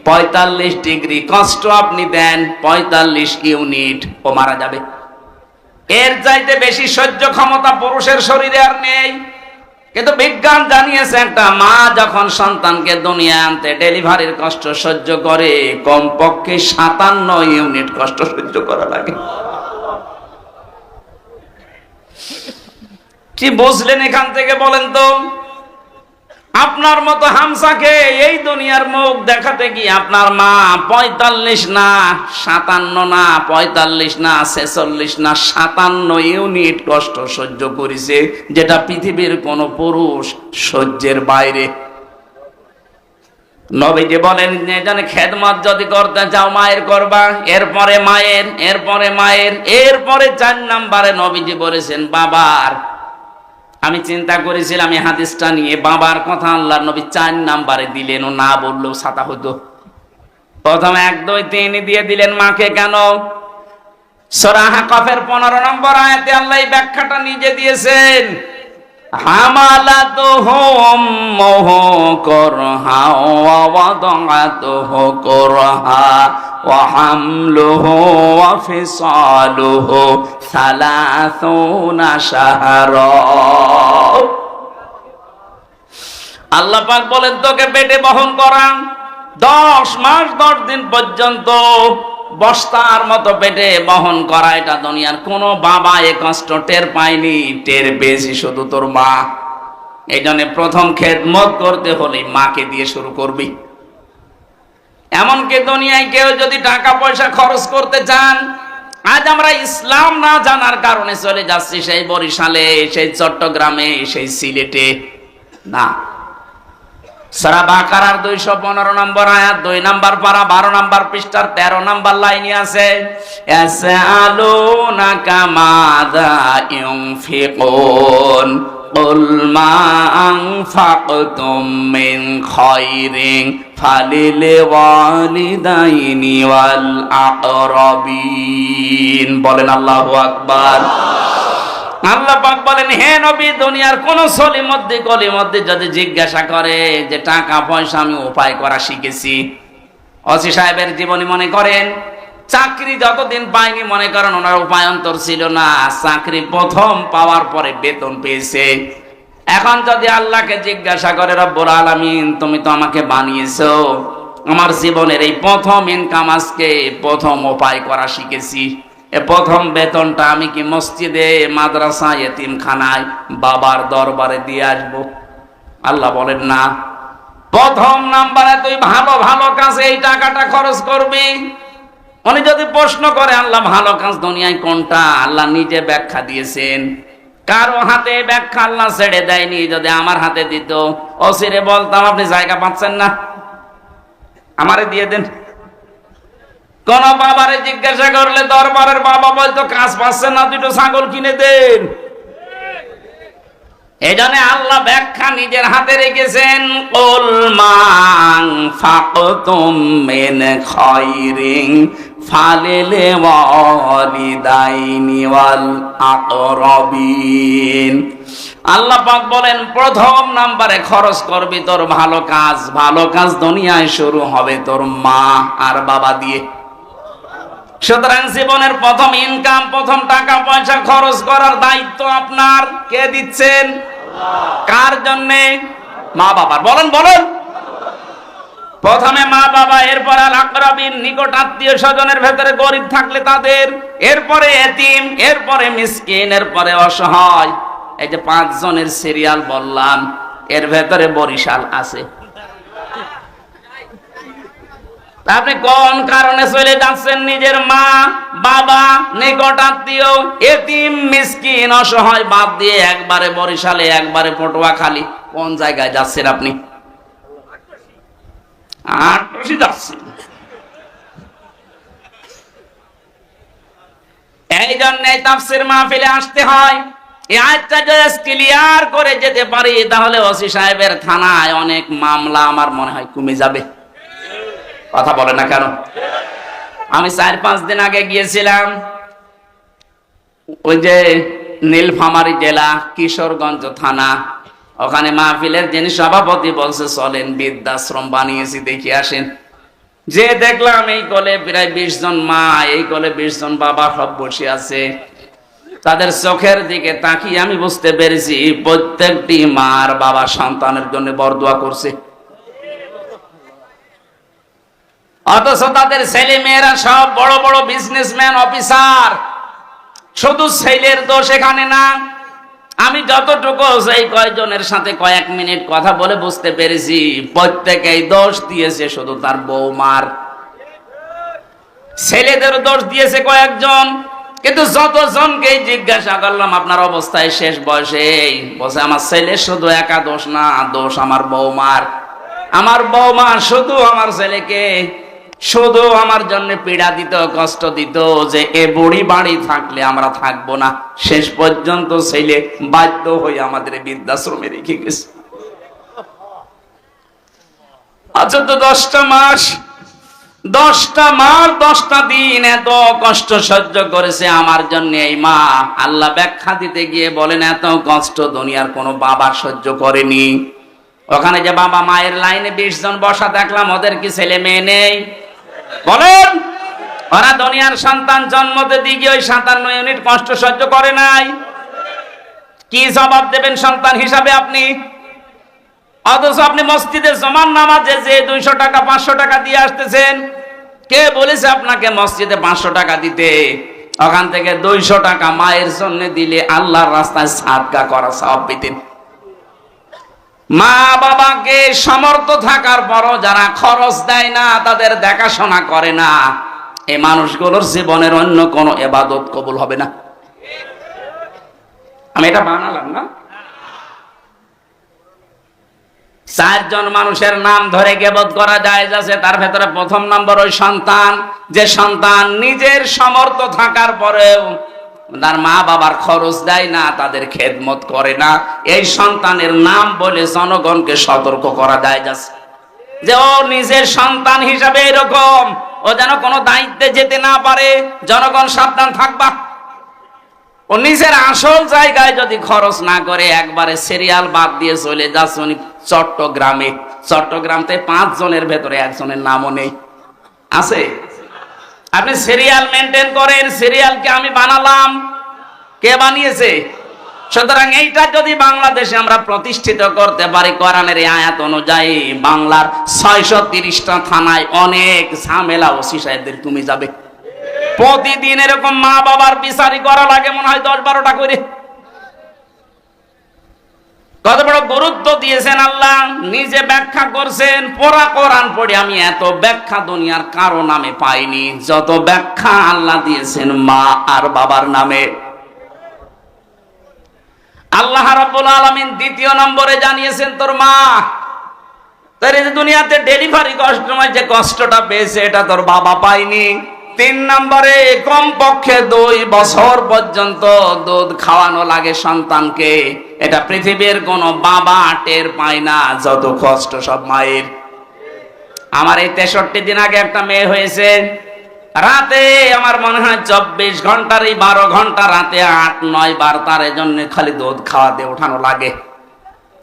45 ডিগ্রি কষ্ট আপনি দেন, 45 ইউনিট, ও মারা যাবে। এর চাইতে বেশি সহ্য ক্ষমতা পুরুষের শরীরে আর নেই। কিন্তু বিজ্ঞান জানিয়েছে একটা মা যখন সন্তানকে দুনিয়া আনতে ডেলিভারির কষ্ট সহ্য করে, কমপক্ষে 57 ইউনিট কষ্ট সহ্য করা লাগে। কি বুঝলেন এখান থেকে বলেন তো? আপনার মতো হামসাকে এই দুনিয়ার মুখ দেখাতে গিয়ে আপনার মা 45 না 57 না 45 না 46 না 57 ইউনিট কষ্ট সহ্য করেছে, যেটা পৃথিবীর কোন পুরুষ সহ্যের বাইরে। নবীজি বলেন যে জানে খেদমত যদি করতে চাও মায়ের করবা, এরপরে মায়ের, এরপরে মায়ের, এরপরে 4 নম্বরে নবীজি বলেছেন বাবার। আমি চিন্তা করেছিলাম এই হাদিসটা নিয়ে, বাবার কথা আল্লাহর নবী 4 নম্বরে দিলেন, ও না বললেও ছাতা হতো। প্রথমে 1 2 3 দিয়ে দিলেন মাকে কেন? সূরা হাকাফের 15 নম্বর আয়াতে আল্লাহ এই ব্যাখ্যাটা নিজে দিয়েছেন। হামালাতুহু উম্মুহু কুরহা ওয়া ওয়াদাআতুহু কুরহা ওয়া হামলুহু ওয়া ফিসালুহু 30 শাহরা। আল্লাহ পাক বলেন তোকে পেটে বহন করা 10 মাস 10 দিন পর্যন্ত বস্তার মতো পেটে বহন করা, এটা দুনিয়ার কোনো বাবা এ কষ্ট টের পায়নি। টের পেয়েছি শুধু তোর মা। এই জন্য প্রথম খেদমত করতে হলে মাকে দিয়ে শুরু করবি। এমনকি দুনিয়ায় কেউ যদি টাকা পয়সা খরচ করতে চান, আজ আমরা ইসলাম না জানার কারণে চলে যাচ্ছি সেই বরিশালে, সেই চট্টগ্রামে, সেই সিলেটে। না, সূরা বাকারার 215 নম্বর আয়াত 2 নম্বর পারা 12 নম্বর পৃষ্ঠার 13 নম্বর লাইনে আছে, ইয়াসআলুনাকা মাযা ইউনফিকুন কুল মা আনফাকতুম মিন খায়রিন ফালিল ওয়ালিদাইনি ওয়াল আকরাবিন। বলেন আল্লাহু আকবার। আল্লাহ পাক বলেন, হে নবী, দুনিয়ার কোন সলিমদ্দি গলিমদ্দি যদি জিজ্ঞাসা করে যে টাকা পয়সা আমি উপায় করা শিখেছি, ওসি সাহেবের জীবনী মনে করেন, চাকরি যতদিন পায়নি মনে করেন ওনার উপায়ন্তর ছিল না, চাকরি প্রথম পাওয়ার পরে বেতন পেয়েছে। এখন যদি আল্লাহকে জিজ্ঞাসা করে, রব্বুল আলামিন তুমি তো আমাকে বানিয়েছো, আমার জীবনের এই প্রথম ইনকাম আজকে প্রথম উপায় করা শিখেছি, এ প্রথম বেতনটা আমি কি মসজিদে, মাদ্রাসা, এতিমখানায়, বাবার দরবারে দিয়ে আসবো? আল্লাহ বলেন না, প্রথম নাম্বারে তুই ভালো ভালো কাজে এই টাকাটা খরচ করবি। উনি যদি প্রশ্ন করে আল্লাহ ভালো কাজ দুনিয়ায় কোনটা, আল্লাহ নিজে ব্যাখ্যা দিয়েছেন। কারো হাতে ব্যাখ্যা আল্লাহ ছেড়ে দেয়নি। যদি আমার হাতে দিত, ওসিরে বলতাম আপনি জায়গা পাচ্ছেন না, আমারে দিয়ে দেন। কোন বাবারে জিজ্ঞাসা করলে দরবারের বাবা বলতো কাজ পাচ্ছেন না, দুটো ছাগল কিনে দেন। এই জন্য আল্লাহ ব্যাখ্যা নিজের হাতে রেখেছেন, কুল মা আনফাকতুম মিন খায়রিন ফালিল ওয়ালিদাইনি ওয়াল আকরাবিন। আল্লাহ পাক বলেন, প্রথম নাম্বারে খরচ করবি তোর ভালো কাজ। ভালো কাজ দুনিয়ায় শুরু হবে তোর মা আর বাবা দিয়ে। সুতরাং জীবনের প্রথম ইনকাম, প্রথম টাকা পয়সা খরচ করার দায়িত্ব আপনার। কে দিচ্ছেন? কার জন্যে? মা বাবার। বলেন বলেন। প্রথমে মা বাবা, এরপর আল আকরাবিন, নিকট আত্মীয় স্বজনের ভেতরে গরিব থাকলে তাদের, এরপরে এতিম, এরপরে মিসকিন, এরপরে অসহায়। এই যে 5 জনের সিরিয়াল বললাম, এর ভেতরে বরিশাল আছে। আপনি কোন কারণে চলে যাচ্ছেন? নিজের মা বাবা, নিকট আত্মীয়, এতিম, মিসকিন, অসহায় বাদ দিয়ে একবারে বরিশালে, একবারে পটুয়াখালী। কোন জায়গায় যাচ্ছেন আপনি? আটশি যাচ্ছেন। এই জন্য তাফসীর মাহফিলে আসতে হয়। এই আয়াতটা যদি ক্লিয়ার করে যেতে পারি, তাহলে ওসি সাহেবের থানায় অনেক মামলা আমার মনে হয় কমে যাবে। কথা বলে না কেন? আমি 4-5 দিন আগে গিয়েছিলাম ওই যে নীলফামারী জেলা কিশোরগঞ্জ থানা, ওখানে মাহফিলের যিনি সভাপতি বলছে চলেন বৃদ্ধাশ্রম বানিয়েছি দেখি আসেন। যে দেখলাম এই কোলে প্রায় 20 জন মা, এই কোলে 20 জন বাবা সব বসে আছে। তাদের চোখের দিকে তাকিয়ে আমি বুঝতে পেরেছি প্রত্যেকটি মা আর বাবা সন্তানের জন্য বরদোয়া করছে। অথচ তাদের ছেলে মেয়েরা সব বড় বড় বিজনেসম্যান, অফিসার। শুধু ছেলের দোষ এখানে না। আমি যতটুকু সেই কয়েকজনের সাথে কয়েক মিনিট কথা বলে বুঝতে পেরেছি, প্রত্যেকেই দোষ দিয়েছে শুধু তার বৌমার। ছেলেদের দোষ দিয়েছে কয়েকজন, কিন্তু যতজনকে জিজ্ঞাসা করলাম আপনার অবস্থায় শেষ বয়সে, বলছে আমার ছেলের শুধু একা দোষ না, দোষ আমার বৌমার। আমার বৌমা শুধু আমার ছেলেকে শুধু আমার জন্য পীড়া দিত, কষ্ট দিত, যে এ বুড়ি বাড়ি থাকলে আমরা থাকবো না। শেষ পর্যন্ত ছেলে বাধ্য হয়ে আমাদের বৃদ্ধাশ্রমে রেখে গেছে। আচ্ছা, তো 10টা মাস 10টা দিন এত কষ্ট সহ্য করেছে আমার জন্য এই মা। আল্লাহ ব্যাখ্যা দিতে গিয়ে বলেন, এত কষ্ট দুনিয়ার কোনো বাবা সহ্য করেনি। ওখানে যে বাবা মায়ের লাইনে 20 জন বসা দেখলাম, ওদের কি ছেলে মেয়ে নেই? বলেন, ওরা দুনিয়ার সন্তান জন্মতে দিকে ওই 57 ইউনিট কষ্ট সহ্য করে নাই? কি জবাব দেবেন সন্তান হিসাবে আপনি? অথচ আপনি মসজিদে জমান নামাজে যে 200 টাকা 500 টাকা দিয়ে আসতেছেন, কে বলেছে আপনাকে মসজিদে 500 টাকা দিতে? ওখান থেকে 200 টাকা মায়ের জন্য দিলে আল্লাহর রাস্তায় সাদকা করা সওয়াব পেতেন। মা বাবাকে সমর্থ থাকার পরও যারা খরচ দেয় না, তাদের দেখাশোনা করে না, এই মানুষগুলোর জীবনের অন্য কোনো ইবাদত কবুল হবে না। আমি এটা বানালাম না। 4 জন মানুষের নাম ধরে গীবত করা যায় যাচ্ছে, তার ভেতরে প্রথম নম্বর ওই সন্তান, যে সন্তান নিজের সমর্থ থাকার পরেও তার মা বাবার খরচ দেয় না, তাদের খেদমত করে না, এই সন্তানের নাম বলে জনগণকে সতর্ক করা যায় যাচ্ছে যে ও নিজের সন্তান হিসাবে এরকম, ও যেন কোনো দায়িত্বে যেতে না পারে, জনগণ সাবধান থাকবা। ও নিজের আসল জায়গায় যদি খরচ না করে একবারে সিরিয়াল বাদ দিয়ে চলে যাচ্ছে উনি চট্টগ্রামে, চট্টগ্রামতে 5 জনের ভেতরে একজনের নামও নেই, আছে? আপনি সিরিয়াল মেনটেন করেন, সিরিয়ালকে আমি বানালাম, কে বানিয়েছে? সুতরাং এইটা যদি বাংলাদেশে আমরা প্রতিষ্ঠিত করতে পারি কোরআনের এই আয়াত অনুযায়ী, বাংলার 630টা থানায় অনেক ঝামেলা ওসি সাহেবদের তুমি যাবে। প্রতিদিন এরকম মা বাবার বিচারি করা লাগে মনে হয় 10-12টা করে। কত বড় গুরুত্ব দিয়েছেন আল্লাহ, নিজে ব্যাখ্যা করছেন। পুরা কোরআন পড়ে আমি এত ব্যাখ্যা দুনিয়ার কারো নামে পাইনি যত ব্যাখ্যা আল্লাহ দিয়েছেন মা আর বাবার নামে। আল্লাহ রাব্বুল আলামিন 2 নম্বরে জানিয়েছেন তোর মা, তার এই দুনিয়াতে ডেলিভারি কষ্টময় যে কষ্টটা পেয়েছে এটা তোর বাবা পায়নি। 3 নম্বরে কমপক্ষে 2 বছর পর্যন্ত দুধ খাওয়ানো লাগে সন্তানকে, এটা পৃথিবীর কোনো বাবা টের পায় না, যত কষ্ট সব মায়ের। আমার এই 63 দিন আগে একটা মেয়ে হয়েছে, রাতে আমার মনে হয় 24 ঘন্টার এই 12 ঘন্টা রাতে 8-9 বার তার জন্য খালি দুধ খাওয়াতে ওঠানো লাগে।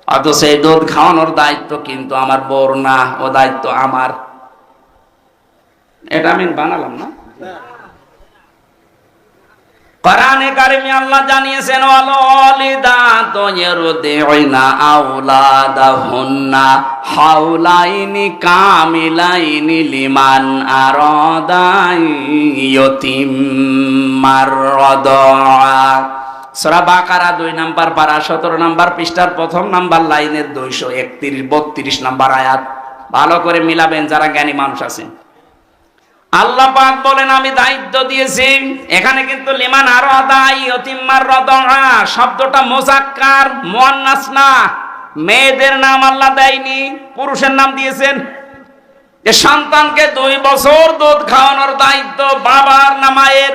অথচ এই দুধ খাওয়ানোর দায়িত্ব কিন্তু আমার বউর না, ও দায়িত্ব আমার। এটা আমি বানালাম না। কোরআনে কারিমে আল্লাহ জানিয়েছেন ওয়ালিদাতু ইরদিউনা আওলাদাহুন্না হাওলাইনি কামিলাইনি লিমান আরাদা ইয়াতিম্মার রাদা। সূরা বাকারা 2 নম্বর পারা 17 নম্বর পৃষ্ঠার 1 নম্বর লাইনের 231-32 নম্বর আয়াত। ভালো করে মিলাবেন যারা জ্ঞানী মানুষ আছেন। আল্লাহ পাক বলেন আমি দায়িত্ব দিয়েছি। এখানে কিন্তু লিমান আরাদা ইয়াতিম্মার রাদা শব্দটা মুযাক্কার, মুয়ান্নাস না। মেয়েদের নাম আল্লাহ দেয়নি, পুরুষের নাম দিয়েছেন। যে সন্তানকে 2 বছর দুধ খাওয়ানোর দায়িত্ব বাবার না মায়ের?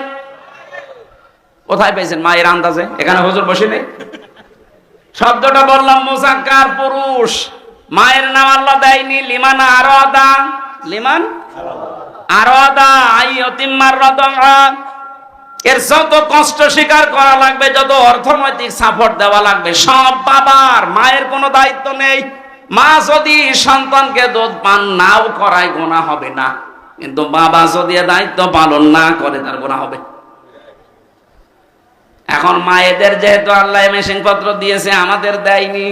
কোথায় পেয়েছেন মায়ের আন্দাজে? এখানে হুজুর বসে নেই। শব্দটা বললাম মুযাক্কার, পুরুষ। মায়ের নাম আল্লাহ দেয়নি। লিমান আরাদা, লিমান আরাদা ইয়াতিম্মার রাদা। এর যত কষ্ট স্বীকার করা লাগবে, যত অর্থনৈতিক সাপোর্ট দেওয়া লাগবে, সব বাবার, মায়ের কোনো দায়িত্ব নেই। মা যদি সন্তানকে দুধ পান নাও করায় গুনাহ হবে না, কিন্তু বাবা যদি দায়িত্ব পালন না করে তার গুনাহ হবে। এখন মায়েদের যেহেতু আল্লাহ মেশিন পত্র দিয়েছে, আমাদের দেয়নি।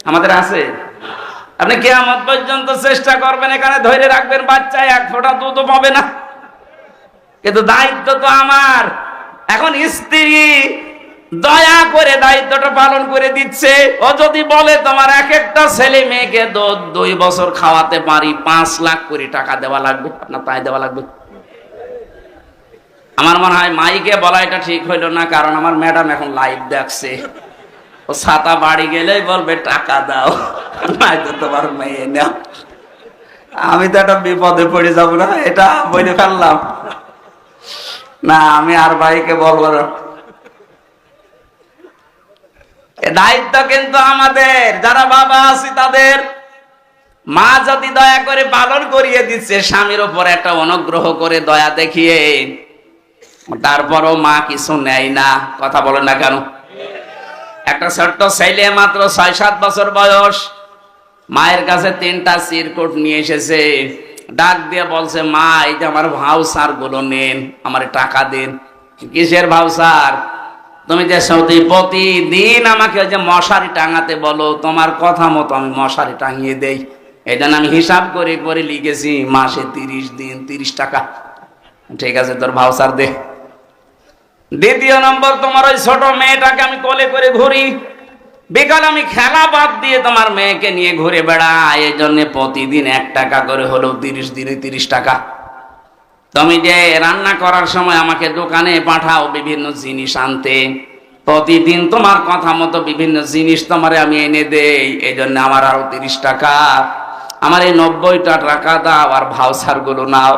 আমাদের আছে? আপনি কিয়ামত পর্যন্ত চেষ্টা করবেন, এখানে ধরে রাখবেন, বাচ্চা 1 ফোঁটা দুধও পাবে না, কিন্তু দায়িত্ব তো আমার। এখন স্ত্রী দয়া করে দায়িত্বটা পালন করে দিচ্ছে। ও যদি বলে তোমার একটা ছেলে মেয়েকে 2 বছর খাওয়াতে পারি, 5 লাখ করে টাকা দেওয়া লাগবে, আপনার তাই দেওয়া লাগবে। আমার মনে হয় মাইকে বলা এটা ঠিক হইল না, কারণ আমার ম্যাডাম এখন লাইভ দেখছে। ও ছাতা বাড়ি গেলেই বলবে টাকা দাও, নয়তো তোমার মেয়ে নাও। আমি তো একটা বিপদে পড়ে যাবো না, এটা বলে ফেললাম না। আমি আর ভাইকে বলবো না। দায়িত্ব কিন্তু আমাদের, যারা বাবা আছি তাদের। মা যদি দয়া করে পালন করিয়ে দিচ্ছে স্বামীর উপর একটা অনুগ্রহ করে দয়া দেখিয়ে, তারপরও মা কিছু নেয় না, কথা বলে না কেন? একটা ছোট্ট ছেলে মাত্র 6-7 বছর বয়স, মায়ের কাছে 3টা চিরকুট নিয়ে এসেছে। ডাক দিয়ে বলছে, মা এই যে আমার ভাউচার গুলো নেন, আমার টাকা দিন। কিসের ভাউচার? তুমি যে প্রতিদিন আমাকে ওই যে মশারি টাঙাতে বলো, তোমার কথা মতো আমি মশারি টাঙিয়ে দেই। এই জন্য আমি হিসাব করে করে লিখেছি মাসে 30 দিন 30 টাকা। ঠিক আছে, তোর ভাউচার দে। 2 নম্বর, তোমার ওই ছোট মেয়েটাকে আমি কোলে করে ঘুরি, বিকাল আমি খেলা বাদ দিয়ে তোমার মেয়েকে নিয়ে ঘুরে বেড়াই, এই জন্য প্রতিদিন 1 টাকা করে হলেও 30 দিনে 30 টাকা। তুমি যে রান্না করার সময় আমাকে দোকানে পাঠাও বিভিন্ন জিনিস আনতে, প্রতিদিন তোমার কথা মতো বিভিন্ন জিনিস তোমারে আমি এনে দেই, এই জন্য আমার আরো 30 টাকা। আমার এই 90টা টাকা দাও আর ভাউচার গুলো নাও।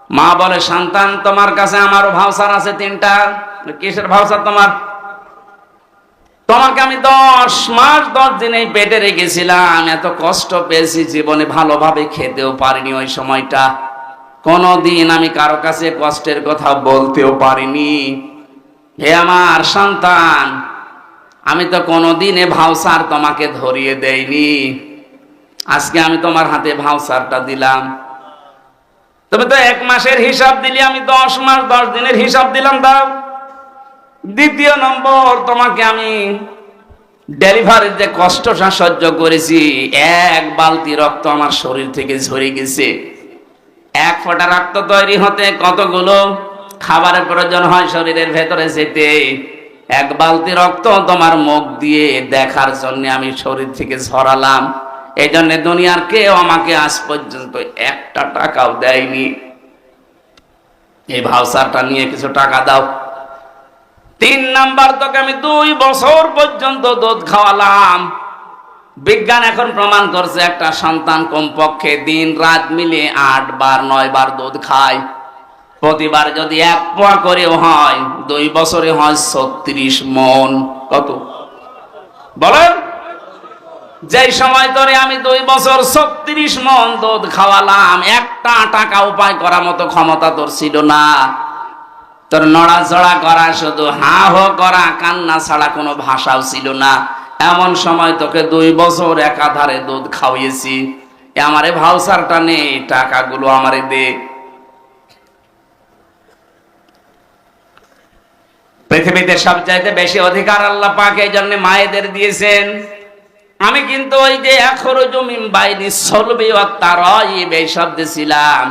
মা বলে, সন্তান তোমার কাছে আমারও ভাউচার আছে 3টা। কিসের ভাউচার তোমার? তোমাকে আমি 10 মাস 10 দিন এই পেটে রেখেছিলাম, এত কষ্ট পেয়েছি, জীবনে ভালোভাবে খেতেও পারিনি। ওই সময়টা কোনদিন আমি কারো কাছে কষ্টের কথা বলতেও পারিনি। হে আমার সন্তান, আমি তো কোনদিন এ ভাউচার তোমাকে ধরিয়ে দেইনি, আজকে আমি তোমার হাতে ভাউচারটা দিলাম। তুমি তো 1 মাসের হিসাব দিলি, আমি 10 মাস 10 দিনের হিসাব দিলাম, দাও। দ্বিতীয় নম্বর, তোমাকে আমি ডেলিভারির যে কষ্টটা সহ্য করেছি, 1 বালতি রক্ত আমার শরীর থেকে ঝরে গেছে। 1 ফোঁটা রক্ত তৈরি হতে কতগুলো খাবারের প্রয়োজন হয় শরীরের ভেতরে যেতে। 1 বালতি রক্ত তোমার মুখ দিয়ে দেখার জন্য আমি শরীর থেকে ঝরালাম। এই জন্য দুনিয়ার কেউ আমাকে আজ পর্যন্ত 1টা টাকাও দেয়নি। এই ভাউচারটা নিয়ে কিছু টাকা দাও। 3 নাম্বার, তোকে আমি 2 বছর পর্যন্ত দুধ খাওয়ালাম। বিজ্ঞান এখন প্রমাণ করছে একটা সন্তান কমপক্ষে দিন রাত মিলে 8 বার 9 বার দুধ খায়। প্রতিবার যদি 1 পোয়া করেও হয়, 2 বছরে হয় 36 মণ। কত বলেন? যেই সময় ধরে আমি 2 বছর 36 মণ দুধ খাওয়ালাম, 1টা টাকা উপায় করার মতো ক্ষমতা তোর ছিল না। তোর নড়াচড়া করা, শুধু হা হো করা, কান্না ছাড়া কোনো ভাষাও ছিল না। এমন সময় তোকে 2 বছর একাধারে দুধ খাওয়িয়েছি। আমারে ভাউচারটা নে, টাকাগুলো আমারে দে। পৃথিবীতে সবচাইতে বেশি অধিকার আল্লাহ পাক এই জন্য মায়েদের দিয়েছেন। আমি কিন্তু ওই যে আখরুজু মিন বাইনি সলবি ওয়াত তারাইব এই শব্দ ছিলাম।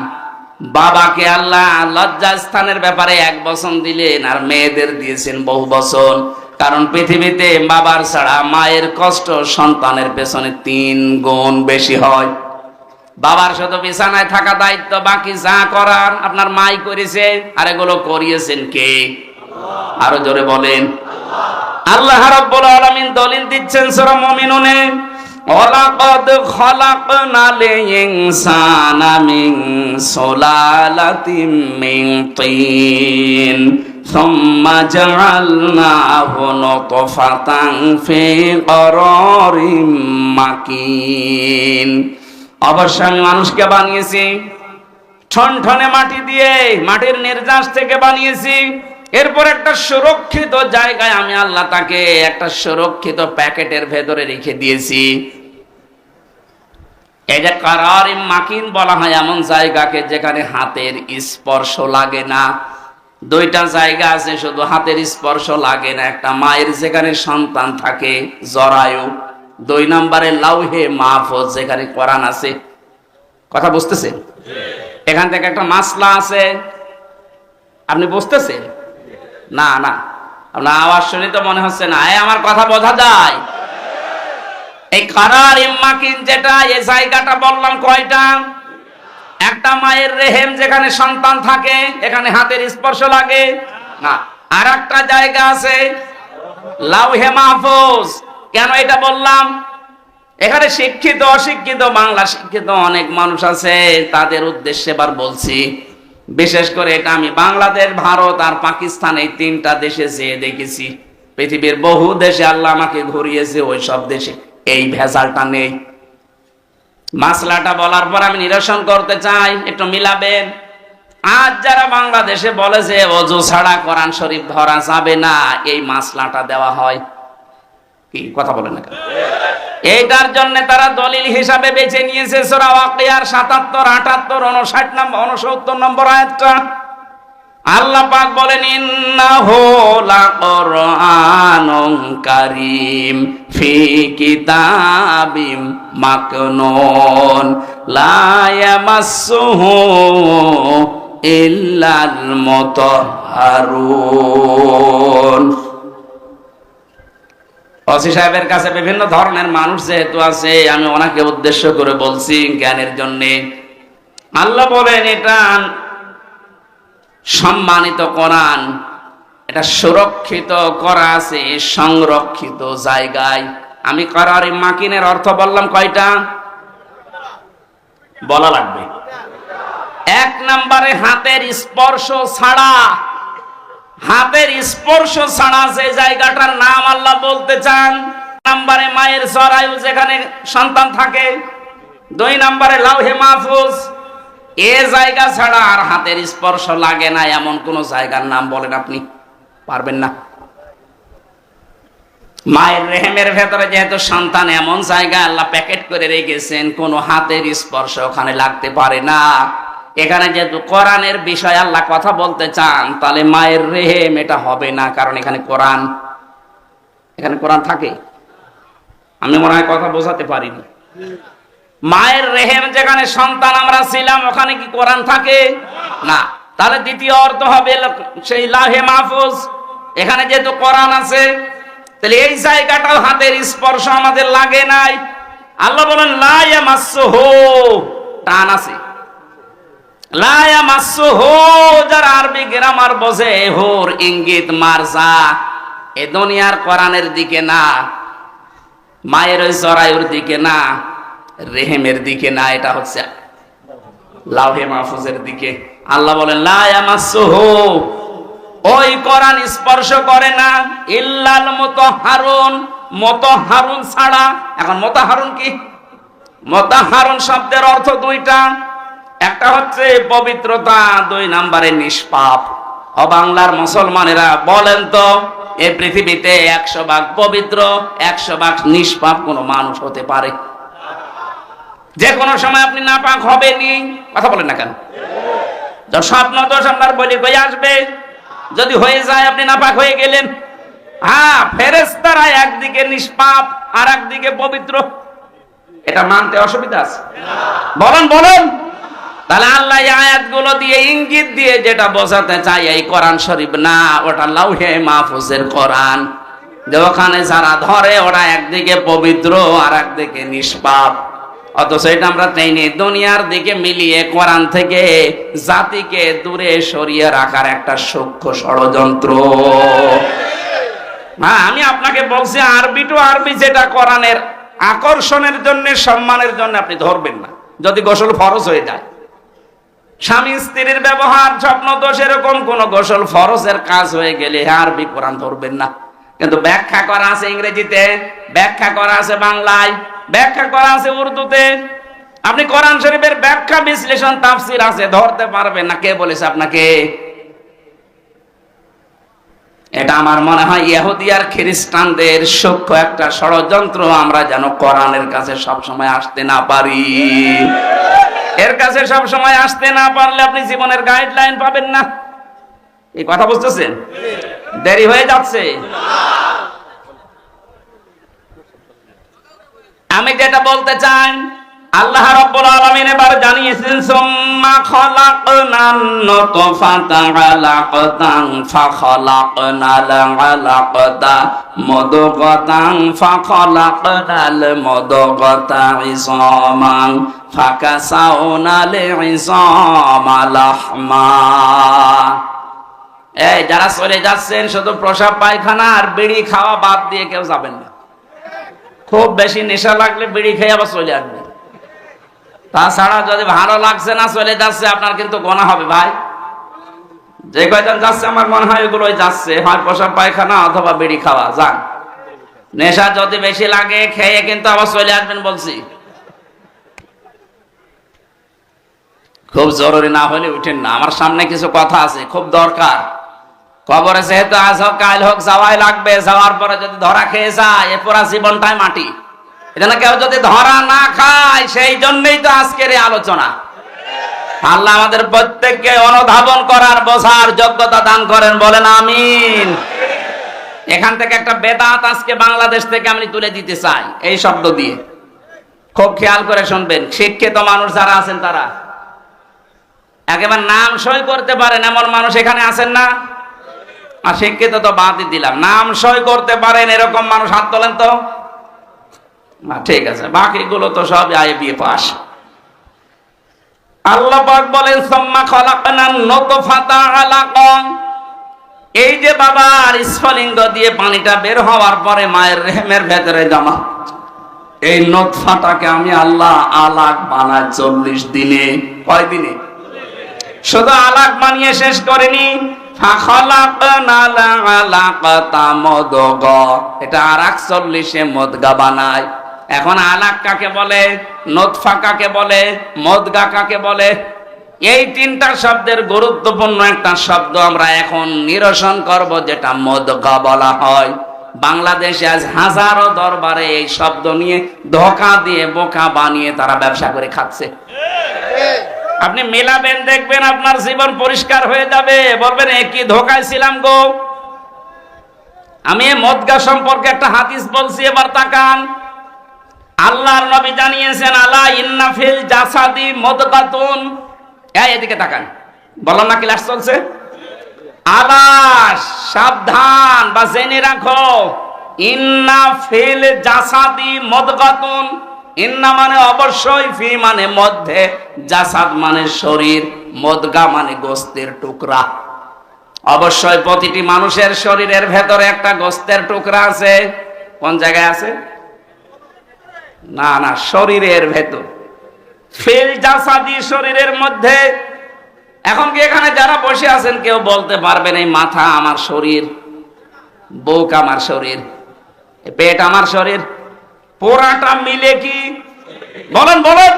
বাবাকে আল্লাহ লজ্জাস্থানের ব্যাপারে 1 বচন দিলেন, আর মেয়েদের দিয়েছেন বহু বচন। কারণ পৃথিবীতে বাবার ছাড়া মায়ের কষ্ট সন্তানের পেছনে 3 গুণ বেশি হয়। বাবার শুধু বিছানায় থাকা দায়িত্ব, বাকি যা করার আপনার মাই করেছে। আর এগুলো করিয়েছেন কে? আরো জোরে বলেন। আল্লাহ রাব্বুল আলামিন দলিল দিচ্ছেন সূরা মুমিনুনে, ওয়ালাকাদ খালাকনাল ইনসানা মিন সুলালাতিন মিন তিন সুম্মা জাআলনাহু নুতফাতান ফি করারিম মাকিন। অবশ্যই আমি মানুষকে বানিয়েছি ঠনঠনে মাটি দিয়ে, মাটির নির্যাস থেকে বানিয়েছি। এরপর একটা সুরক্ষিত জায়গায় আমি আল্লাহ তাকে একটা সুরক্ষিত প্যাকেটের ভেতরে রেখে দিয়েছি। এই যে কারারিম মাকিন বলা হয় এমন জায়গাকে যেখানে হাতের স্পর্শ লাগে না। 2টা জায়গা আছে শুধু হাতের স্পর্শ লাগে না। একটা মায়ের যেখানে সন্তান থাকে, জরায়ু। 2 নম্বরে লাউহে মাহফুজ, যেখানে কোরআন আছে। কথা বুঝতেছেন? এখান থেকে একটা মাসলা আছে, আপনি বুঝতেছেন? না না, আপনার আওয়াজ শুনে তো মনে হচ্ছে না। আমার কথা বোঝা যায়? এই কারারিম মাকিন যেটা, এই জায়গাটা বললাম কয়টা? একটা মায়ের রেহেম যেখানে সন্তান থাকে, এখানে হাতের স্পর্শ লাগে না। আর একটা জায়গা আছে লাউহে মাহফুজ। কেন এটা বললাম? এখানে শিক্ষিত অশিক্ষিত, বাংলা শিক্ষিত অনেক মানুষ আছে, তাদের উদ্দেশ্যে এবার বলছি। বিশেষ করে এটা আমি বাংলাদেশ, ভারত আর পাকিস্তান এই 3টা দেশে যেয়ে দেখেছি। পৃথিবীর বহু দেশে আল্লাহ আমাকে ঘুরিয়েছে, ওই সব দেশে এই ভেজালটা নেই। মাসলাটা বলার পর আমি নিরসন করতে চাই, একটু মিলাবেন। আজ যারা বাংলাদেশে বলে যে ওযু ছাড়া কোরআন শরীফ ধরা যাবে না, এই মাসলাটা দেওয়া হয় কি? কথা বলেন না কেন? এইটার জন্য তারা দলিল হিসাবে বেছে নিয়েছে সূরা ওয়াকিয়ার 77, 78, 59 নম্বর 69 নম্বর আয়াতটা। আল্লাহ পাক বলেন, ইন্নাহু লাকুরআনুন কারীম ফি কিতাবিম মাকনুন লা ইয়ামাসসুহু ইল্লাল মুতাহহারুন। ওসি সাহেবের কাছে বিভিন্ন ধরনের মানুষ যেহেতু আছে, আমি ওনাকে উদ্দেশ্য করে বলছি জ্ঞানের জন্যে। আল্লাহ বলেন এটা সম্মানিত কোরআন, এটা সুরক্ষিত করা আছে সংরক্ষিত জায়গায়। আমি করার মাকিনের অর্থ বললাম কয়টা বলা লাগবে? এক নম্বরে হাতের স্পর্শ ছাড়া, হাতের স্পর্শ ছাড়া যে জায়গাটার নাম আল্লাহ বলতে চান। নম্বরে মায়ের জরায়ু যেখানে সন্তান থাকে, 2 নম্বরে লাউহে মাহফুজ। এ জায়গা ছাড়া আর হাতের স্পর্শ লাগে না এমন কোন জায়গার নাম বলেন আপনি পারবেন না। মায়ের রেহেমের ভেতরে যেহেতু সন্তান, এমন জায়গা আল্লাহ প্যাকেট করে রেখেছেন, কোনো হাতের স্পর্শ ওখানে লাগতে পারে না। এখানে যেহেতু কোরআনের বিষয় আল্লাহ কথা বলতে চান, তাহলে মায়ের রেহেম এটা হবে না, কারণ এখানে কোরআন, এখানে কোরআন থাকে। আমি মনে হয় কথা বোঝাতে পারিনি। মায়ের রেহেম যেখানে সন্তান আমরা ছিলাম, ওখানে কি কোরআন থাকে না? তাহলে দ্বিতীয় অর্থ হবে সেই লাহে মাহফুজ, এখানে যেহেতু কোরআন আছে, তাহলে এই জায়গাটাও হাতের স্পর্শ আমাদের লাগে নাই। আল্লাহ বলেন লা ইয়ামাসসুহু, টান আছে, লা ইয়ামাসসুহু। যারা আরবি গ্রামার বোঝে, হোর ইঙ্গিত মারজা এ দুনিয়ার কোরআনের দিকে না, মায়ের ওই জরায়ুর দিকে না, রেহেমের দিকে না, এটা হচ্ছে লাউহে মাহফুজের দিকে। আল্লাহ বলেন লা ইয়ামাসসুহু, ওই কোরআন স্পর্শ করে না ইল্লাল মুতাহহারুন, মুতাহহারুন ছাড়া। এখন মুতাহহারুন কি? মুতাহহারুন শব্দের অর্থ দুইটা, একটা হচ্ছে পবিত্রতা, 2 নম্বরে নিষ্পাপ। ও বাংলার মুসলমানেরা বলেন তো, এই পৃথিবীতে 100 ভাগ পবিত্র 100 ভাগ নিষ্পাপ কোন মানুষ হতে পারে? যে কোনো সময় আপনি নাপাক হবেনই, কথা বলেন না কেন? স্বপ্ন দোষ আপনার বলি হয়ে আসবে, যদি হয়ে যায় আপনি নাপাক হয়ে গেলেন। হ্যাঁ, ফেরেশতারা একদিকে নিষ্পাপ আর একদিকে পবিত্র, এটা মানতে অসুবিধা আছে? বলেন বলেন। তাহলে আল্লাহ এই আয়াতগুলো দিয়ে ইঙ্গিত দিয়ে যেটা বোঝাতে চাই, এই কোরআন শরীফ না, ওটা লাউহে মাহফুজের কোরআন। যে ওখানে যারা ধরে ওরা একদিকে পবিত্র আর একদিকে নিষ্পাপ। অথচ এটা আমরা চাইনি, দুনিয়ার দিকে মিলিয়ে কোরআন থেকে জাতিকে দূরে সরিয়ে রাখার একটা সূক্ষ্ম ষড়যন্ত্র। হ্যাঁ, আমি আপনাকে বলছি আরবি টু আরবি যেটা কোরআনের আকর্ষণের জন্য, সম্মানের জন্য আপনি ধরবেন না। যদি গোসল ফরজ হয়ে যায়, স্বামী স্ত্রীর ব্যবহার, স্বপ্ন দোষ, এরকম কোন গোসল ফরজের কাজ হয়ে গেলে আরবি কোরআন ধরবেন না। কিন্তু ব্যাখ্যা করা আছে ইংরেজিতে, ব্যাখ্যা করা আছে বাংলায়, ব্যাখ্যা করা আছে উর্দুতে। আপনি কোরআন শরীফের ব্যাখ্যা বিশ্লেষণ তাফসীর আছে, ধরতে পারবেন না। কে বলেছে আপনাকে? এটা আমার মনে হয় ইহুদি আর খ্রিস্টানদের সূক্ষ্ম একটা ষড়যন্ত্র, আমরা যেন কোরআনের কাছে সব সময় আসতে না পারি। এর কাছে সব সময় আসতে না পারলে আপনি জীবনের গাইডলাইন পাবেন না। এই কথা বুঝতেছেন? দেরি হয়ে যাচ্ছে। আমি যেটা বলতে চাই, আল্লাহ রাব্বুল আলামিন এবার জানিয়েছেন সুম্মা খালাকনান নুতফাতা আলাকাতান ফাখালাকনাল আলাকাতা মুদগাতান ফাখালাকনাল মুদগাতা ইযামান ফাকাসাউনাল ইযামা লাহমা। এই যারা চলে যাচ্ছেন, শুধু প্রসাব পায়খানা আর বিড়ি খাওয়া বাদ দিয়ে কেউ যাবেন না। খুব বেশি নেশা লাগলে বিড়ি খেয়ে আবার চলে আসবে। তাছাড়া যদি ভালো লাগছে না, চলে যাচ্ছে, আপনার কিন্তু গোনা হবে ভাই। যে কয়জন যাচ্ছে আমার মনে হয় এগুলোই যাচ্ছে, হয় প্রসাব পায়খানা অথবা বিড়ি খাওয়া। যান, নেশা যদি বেশি লাগে খেয়ে কিন্তু আবার চলে আসবেন বলছি। খুব জরুরি না হলে উঠেন না। আমার সামনে কিছু কথা আছে, খুব দরকার। কবরে যেহেতু আজ হোক কাল হোক যাওয়াই লাগবে, যাওয়ার পরে যদি ধরা খেয়ে যায়, এ পুরা জীবনটাই মাটি। এজন্য কেউ যদি ধরা না খায়, সেই জন্যই তো আজকের এই আলোচনা। আল্লাহ আমাদের প্রত্যেককে অনুধাবন করার, বোঝার যোগ্যতা দান করেন, বলেন আমিন। এখান থেকে একটা বেদাত আজকে বাংলাদেশ থেকে আমি তুলে দিতে চাই এই শব্দ দিয়ে। খুব খেয়াল করে শুনবেন। শিক্ষিত মানুষ যারা আছেন তারা একেবারে নাম সই করতে পারেন এমন মানুষ এখানে আছেন না? আর শিক্ষিত তো বাদই দিলাম, নাম সই করতে পারেন এরকম মানুষ হাত তোলেন তো। ঠিক আছে, বাকিগুলো তো সব আইএ বিএ পাস। আল্লাহ পাক বলেন সুম্মা খালাকনান নুতফাতা আলাকা। এই যে বাবার স্ফলিঙ্গ দিয়ে পানিটা বের হওয়ার পরে মায়ের রেহেমের ভেতরে জমা, এই নুতফাটাকে আমি আল্লাহ আলাক বানাই 40 দিনে। কয় দিনে? শুধু আলাক বানিয়ে শেষ করেনি, ফাখালাকনাল আলাকাতা মুদগা, এটা আরেক 40 মুদগা বানায়। এখন আলাক কাকে বলে, নুতফা কাকে বলে, মুদগা কাকে বলে? এই তিনটা শব্দের গুরুত্বপূর্ণ একটা শব্দ আমরা এখন নিরসন করব, যেটা মুদগা বলা হয়। বাংলাদেশে আজ হাজারো দরবারে এই শব্দ নিয়ে ধোঁকা দিয়ে বোকা বানিয়ে তারা ব্যবসা করে খাচ্ছে। আপনি মেলাবেন, দেখবেন আপনার জীবন পরিষ্কার হয়ে যাবে, বলবেন এ কি ধোঁকায় ছিলাম গো। আমি মুদগা সম্পর্কে একটা হাদিস বলছি, এবার তাকান। আল্লাহর নবী জানিয়েছেন, আলা ইন্না ফিল জাসাদি মুদগাতুন। এদিকে তাকান, বললাম না ক্লাস চলছে। আলা, সাবধান বা জেনে রাখো, ইন্না ফিল জাসাদি মুদগাতুন। ইন্না মানে অবশ্যই, ফি মানে মধ্যে, জাসাদ মানে শরীর, মুদগা মানে গোস্তের টুকরা। অবশ্যই প্রতিটি মানুষের শরীরের ভেতরে একটা গোস্তের টুকরা আছে। কোন জায়গায় আছে? না না, শরীরের ভেতর। ফিল জাসাদি, শরীরের মধ্যে। এখন কি এখানে যারা বসে আছেন কেউ বলতে পারবেন এই মাথা আমার শরীর, বুক আমার শরীর, পেট আমার শরীর? পুরাটা মিলে কি? বলেন বলেন।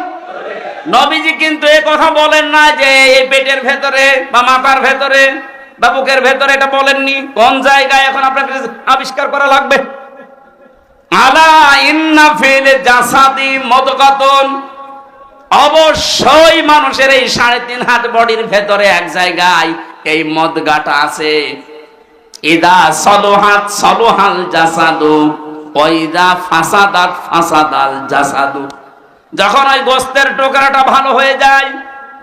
নবীজি কিন্তু এ কথা বলেন না যে এই পেটের ভেতরে বা মাথার ভেতরে বা বুকের ভেতরে, এটা বলেননি। কোন জায়গায় এখন আপনাকে আবিষ্কার করা লাগবে। আলা ইন্না ফিল জাসাদি মুদগাতুন, অবশ্যই মানুষের এই 3.5 হাত বডির ভেতরে এক জায়গায় এই মুদগাটা আছে। ইদা সলুহাত সলুহাল জাসাদু ওয়া ইদা ফাসাদাত ফাসাদাল জাসাদু। যখন ওই গোস্তের টুকরাটা ভালো হয়ে যায়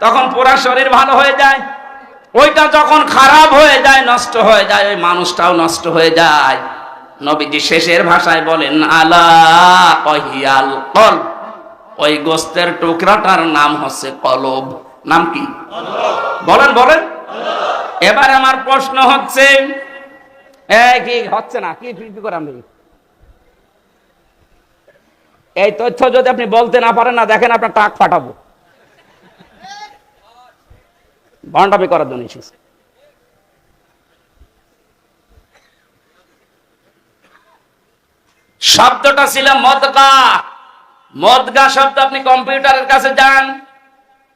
তখন পুরো শরীর ভালো হয়ে যায়। ওইটা যখন খারাপ হয়ে যায়, নষ্ট হয়ে যায়, ওই মানুষটাও নষ্ট হয়ে যায়। নবীজি শেষের ভাষায় বলেন, আলা ওয়াহিয়াল কলব, ওই গোস্তের টুকরাটার নাম হচ্ছে কলব। নাম কি? বলেন বলেন। এবার আমার প্রশ্ন হচ্ছে, কি হচ্ছে না, কি করে আমি এই তথ্য যদি আপনি বলতে না পারেন না, দেখেন আপনার টাক ফাটাবো। ভণ্ডামি করার জন্য এসেছি। শব্দটা ছিল মুদগা। মুদগা শব্দ আপনি কম্পিউটারের কাছে যান,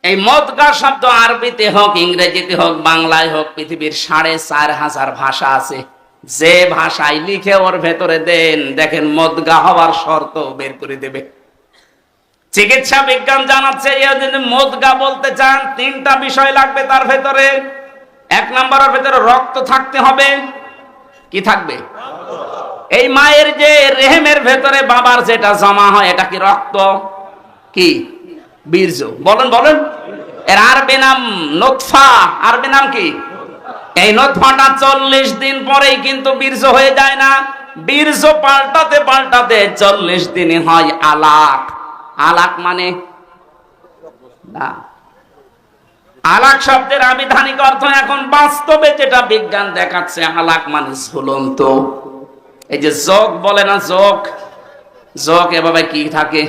এই মুদগা শব্দ আরবিতে হোক, ইংরেজিতে হোক, বাংলায় হোক, পৃথিবীর 4,500 ভাষা আছে। যে ভাষায় লিখে ওর ভেতরে দেন, দেখেন মুদগা হওয়ার শর্ত বের করে দেবে। চিকিৎসা বিজ্ঞান জানাচ্ছে, যদি মুদগা বলতে চান 3টা বিষয় লাগবে তার ভেতরে। 1 নম্বরের ভেতরে রক্ত থাকতে হবে। কি থাকবে? এই মায়ের যে রেহেমের ভেতরে বাবার যেটা জমা হয়, এটা কি রক্ত? কি? বীর্য। বলেন বলেন। এর আরবি নাম নুতফা। আরবি নাম কি? এই নুতফাটা 40 দিন পরেই কিন্তু বীর্য হয়ে যায় না। বীর্য পাল্টাতে পাল্টাতে 40 দিনে হয় আলাক। আলাক মানে না, আলাক শব্দের আবিধানিক অর্থ এখন বাস্তবে যেটা বিজ্ঞান দেখাচ্ছে, আলাক মানে ঝুলন্ত। এই যে যোগ বলে না, যোগ, যোগ এভাবে কি থাকে?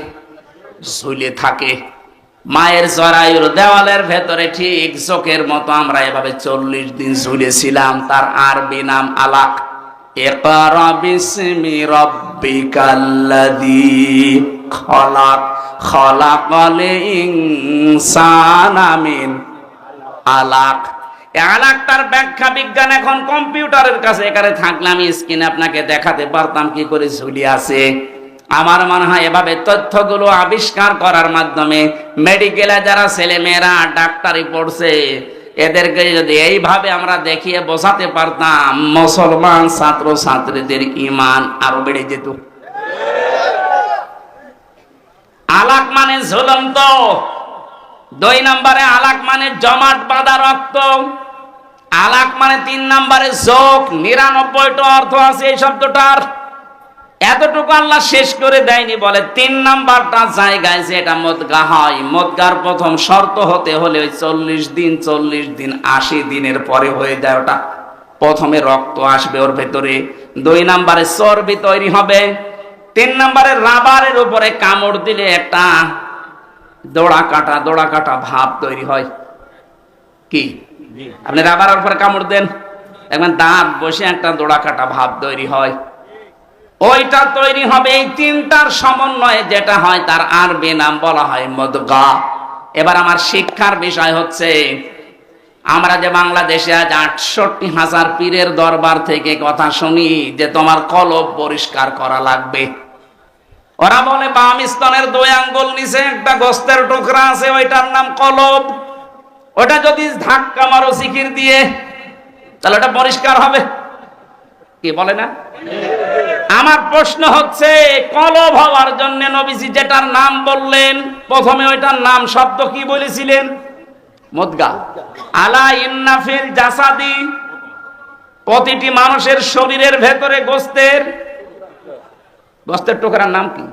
ঝুলে থাকে। মায়ের জরায়ুর দেওয়ালের ভেতরে ঠিক যোগের মতো আমরা এভাবে 40 দিন ঝুলেছিলাম। তার আরবি নাম আলাক। ইকরা বিসমি রাব্বিকাল্লাযী খলাক, খলাকাল ইনসানা মিন আলাক। আলাকটার ব্যাখ্যা বিজ্ঞান এখন কম্পিউটারের কাছে। এখানে থাকলে আমি স্ক্রিনে আপনাকে দেখাতে পারতাম কি করে ঝুলি আছে। আমার মনে হয় এভাবে তথ্যগুলো আবিষ্কার করার মাধ্যমে মেডিকেলে যারা ছেলে মেয়েরা ডাক্তারি পড়ছে, এদেরকে যদি এইভাবে আমরা দেখিয়ে বোঝাতে পারতাম, মুসলমান ছাত্র ছাত্রীদের ঈমান আরো বেড়ে যেত। আলাক মানে ঝুলন্ত। 2 নম্বরে আলাক মানে জমাট বাঁধা রক্ত। আলাক মানে 3 নম্বরে যোগ, 99টা অর্থ আছে এই শব্দটার। এতটুকু আল্লাহ শেষ করে দেয়নি, বলে 3 নাম্বারটা জায়গায় যেটা মুদগা হয়, মুদগার প্রথম শর্ত হতে হলে ওই 40 দিন 80 দিনের পরে হয়ে যায় ওটা। প্রথমে রক্ত আসবে ওর ভেতরে, 2 নম্বরে চর্বি তৈরি হবে, 3 নম্বরে রাবারের উপরে কামড় দিলে একটা দোড়া কাটা ভাব তৈরি হয়। কি আপনি রাবারের উপরে কামড় দেন, দেখবেন দাঁত বসে একটা দোড়া কাটা ভাব তৈরি হয়, ওইটা তৈরি হবে। এই 3টার সমন্বয়ে যেটা হয় তার আরবি নাম বলা হয় মুদগা। এবার আমার শিক্ষার বিষয় হচ্ছে, আমরা যে বাংলাদেশে আজ 68,000 পীরের দরবার থেকে কথা শুনি যে তোমার কলব পরিষ্কার করা লাগবে। ওরা বলে বাম স্তনের 2 আঙ্গুল নিচে একটা গোস্তের টুকরা আছে, ওইটার নাম কলব। ওটা যদি ধাক্কা মারো জিকির দিয়ে, তাহলে ওটা পরিষ্কার হবে। কি বলে না? আমার প্রশ্ন হচ্ছে, কলব হওয়ার জন্য নবীজি যেটার নাম বললেন, প্রথমে ওইটার নাম শব্দ কি বলেছিলেন? মুদগা। আলা ইন্না ফিল জাসাদি, প্রতিটি মানুষের শরীরের ভেতরে গোস্তের টুকরার নাম কি?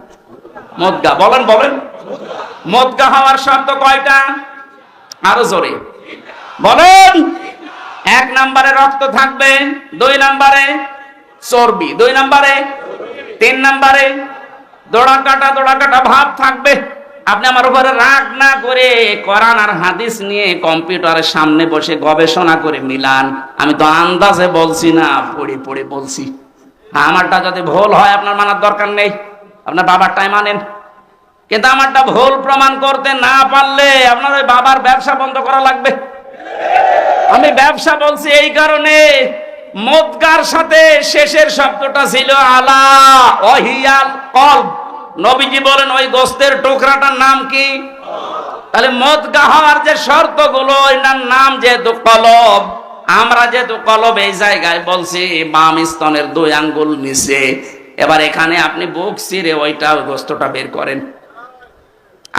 মুদগা। বলেন মুদগা হওয়ার শর্ত কয়টা? আরো জোরে বলেন। 1 নম্বরে রক্ত থাকবে, 2 নম্বরে চর্বি, 2 নম্বরে, 3 নম্বরে দোড়া কাটা ভাব থাকবে। আপনি আমার উপরে রাগ না করে কোরআন আর হাদিস নিয়ে কম্পিউটারের সামনে বসে গবেষণা করে মিলান। আমি তো আন্দাজে বলছি না, পড়ে বলছি। আমারটা যদি ভুল হয় আপনার মানার দরকার নেই, আপনার বাবারটাই মানেন। কিন্তু আমারটা ভুল প্রমাণ করতে না পারলে আপনার ওই বাবার ব্যবসা বন্ধ করা লাগবে। আমি ব্যবসা বলছি এই কারণে, মুদগার সাথে শেষের শব্দটা ছিল আলা ওয়াহিয়াল কলব। নবীজি বলেন ওই গোস্তের টুকরাটার নাম কি? তাহলে মুদগা হওয়ার যে শর্তগুলো, এটার নাম যেহেতু কলব, আমরা যেহেতু কলব এই জায়গায় বলছি বাম স্তনের 2 আঙ্গুল নিচে, এবার এখানে আপনি বুক চিরে ওইটা গোস্তটা বের করেন,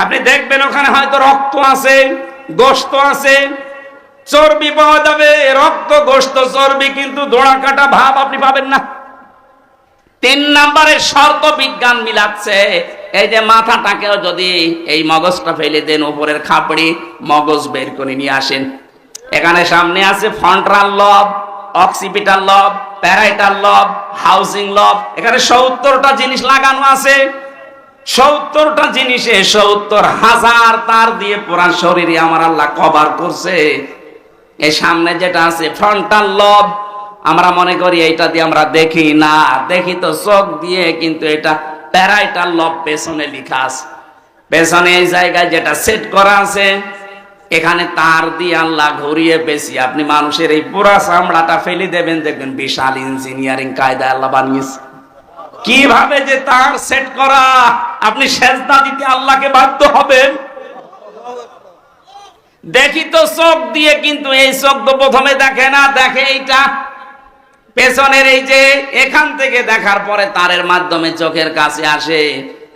আপনি দেখবেন ওখানে হয়তো রক্ত আছে, গোস্ত আছে, চর্বি পাওয়া যাবে। রক্ত, গোস্ত, চর্বি, কিন্তু দোড়া কাটা ভাব আপনি পাবেন না। 3 নম্বরের শর্ত বিজ্ঞান মিলাচ্ছে। এই যে মাথাটাকেও যদি এই মগজটা ফেলে দেন, উপরের খাপড়ি মগজ বের করে নিয়ে আসেন, এখানে সামনে আছে ফ্রন্টাল লব, অক্সিপিটাল লব, প্যারাইটাল লব, হাউজিং লব। এখানে 70টা জিনিস লাগানো আছে। 70টা জিনিসে 70,000 তার দিয়ে পুরা শরীরে আমার আল্লাহ কভার করছে। এই সামনে যেটা আছে ফ্রন্টাল লব, আমরা মনে করি এইটা দিয়ে আমরা দেখি না, দেখি তো চোখ দিয়ে, কিন্তু এটা প্যারাইটাল লব পেছনে লেখা আছে। পেছনে এই জায়গায় যেটা সেট করা আছে, এখানে তার দিয়ে আল্লাহ ঘুরিয়ে পেছি, আপনি মানুষের এই পুরা চামড়াটা ফেলে দেবেন, দেখবেন বিশাল ইঞ্জিনিয়ারিং কায়দা আল্লাহ বানিয়েছে। কিভাবে যে তার সেট করা, আপনি সেজদা দিতে আল্লাহকে বাধ্য হবেন। দেখি তো চোখ দিয়ে, কিন্তু এই চোখ তো প্রথমে দেখে না, দেখে এইটা পেছনের এই যে এখান থেকে দেখার পরে তারের মাধ্যমে চোখের কাছে আসে,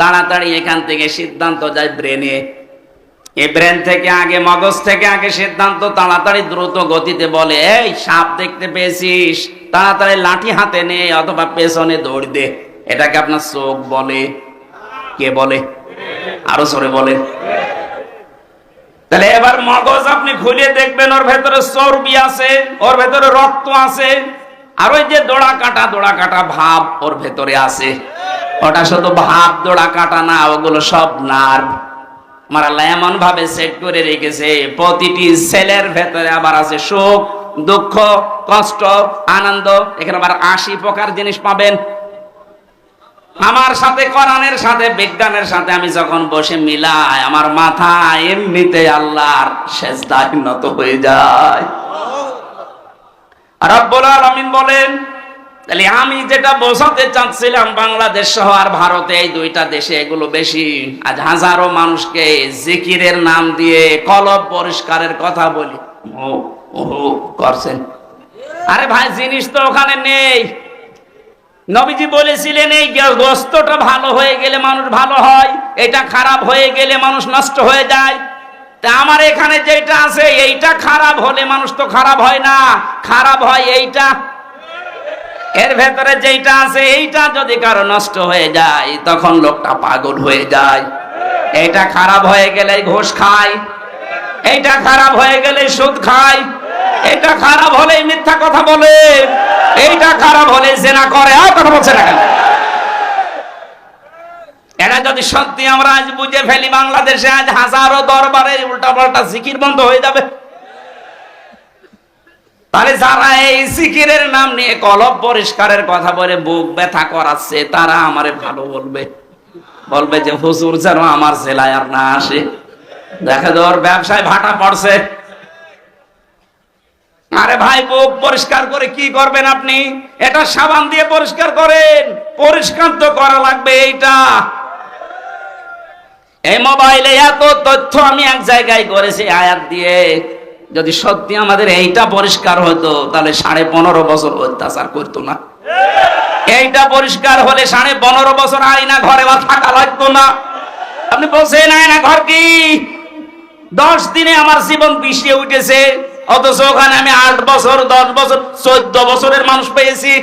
তাড়াতাড়ি এখান থেকে সিদ্ধান্ত যায় ব্রেনে। এই ব্রেন থেকে আগে, মগজ থেকে আগে সিদ্ধান্ত তাড়াতাড়ি দ্রুত গতিতে বলে, এই সাপ দেখতে পেয়েছিস, তাড়াতাড়ি লাঠি হাতে নে, অথবা পেছনে দৌড় দে। এটাকে আপনার চোখ বলে। কে বলে? আরো জোরে বলে। তাহলে এবার মগজ আপনি খুলে দেখবেন, ওর ভেতরে চর্বি আছে, ওর ভেতরে রক্ত আছে, আর ওই যে দোড়া কাটা ভাব ওর ভেতরে আছে। ওটা শুধু ভাব, দোড়া কাটা না, ওগুলো সব নার্ভ। আমার আল্লাহ এমন ভাবে সেট করে রেখেছে, প্রতিটি সেলের ভেতরে আবার আছে সুখ, দুঃখ, কষ্ট, আনন্দ। এখানে আবার 80 প্রকার জিনিস পাবেন। আমার সাথে, কোরআনের সাথে, বিজ্ঞানের সাথে আমি যখন বসে মিলাই, আমার মাথা এমনিতে আল্লাহর সেজদায় নত হয়ে যায়। রব্বুল আলামিন বলেন, তাহলে আমি যেটা বোঝাতে চাচ্ছিলাম, বাংলাদেশ সহ আর ভারতে, এই 2টা দেশে এগুলো বেশি। আজ হাজারো মানুষকে জিকিরের নাম দিয়ে কলব পরিষ্কারের কথা বলি, ও করছেন। আরে ভাই, জিনিস তো ওখানে নেই। নবীজি বলেছিলেন এই গোস্তটা ভালো হয়ে গেলে মানুষ ভালো হয়, এটা খারাপ হয়ে গেলে মানুষ নষ্ট হয়ে যায়। তা আমার এখানে যেটা আছে এইটা খারাপ হলে মানুষ তো খারাপ হয় না, খারাপ হয় এইটা। এর ভেতরে যেটা আছে এইটা যদি কারো নষ্ট হয়ে যায় তখন লোকটা পাগল হয়ে যায়। এইটা খারাপ হয়ে গেলে ঘুষ খায়, এইটা খারাপ হয়ে গেলে সুদ খায়, এইটা খারাপ হলে মিথ্যা কথা বলে, এইটা খারাপ হলে জেনা করে। আর কথা বলছে না কেন? এটা যদি সত্যি আমরা আজ বুঝে ফেলি, বাংলাদেশে আজ হাজারো দরবারে উল্টা পাল্টা জিকির বন্ধ হয়ে যাবে। তাহলে যারা এই জিকিরের নাম নিয়ে কলব পরিষ্কারের কথা বলে বুক ব্যথা করাচ্ছে, তারা আমারে ভালো বলবে, বলবে যে হুজুর যেন আমার জেলায় আর না আসে, দেখা যায় ওর ব্যবসায় ভাটা পড়ছে। আরে ভাই, বুক পরিষ্কার করে কি করবেন আপনি? এটা সাবান দিয়ে পরিষ্কার করেন, পরিষ্কার তো করা লাগবে। এইটা এই মোবাইলে এত তথ্য আমি এক জায়গায় করেছি আয়াত দিয়ে, যদি সত্যি আমাদের এইটা পরিষ্কার হতো তাহলে 15.5 বছর অত্যাচার করতো না। এইটা পরিষ্কার হলে 15.5 বছর আয়না ঘরে বা থাকা লাগতো না। আপনি বলছেন আয়না ঘর কি? 10 দিনে আমার জীবন পিছিয়ে উঠেছে, অথচ ওখানে আমি 8 বছর 10 বছর 14 বছরের মানুষ পেয়েছি।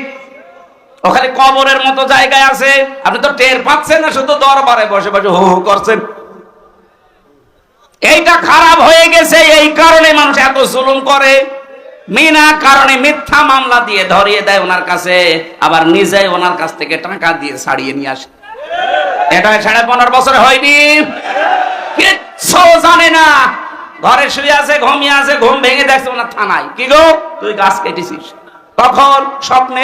ওখানে কবরের মতো জায়গায় আছে, আপনি তো টের পাচ্ছেন না, শুধু দরবারে বসে বসে হু হু করছেন। এইটা খারাপ হয়ে গেছে, এই কারণে মানুষ এত জুলুম করে। বিনা কারণে মিথ্যা মামলা দিয়ে ধরিয়ে দেয় ওনার কাছে, আবার নিজেই ওনার কাছ থেকে টাকা দিয়ে ছাড়িয়ে নিয়ে আসে। এটা 15.5 বছর হয়নি, কিচ্ছু জানে না, ঘরে শুয়ে আছে, ঘুমিয়ে আছে, ঘুম ভেঙে দেখছে ওনার থানায়, কি গো তুই গাছ কেটেছিস, তখন স্বপ্নে।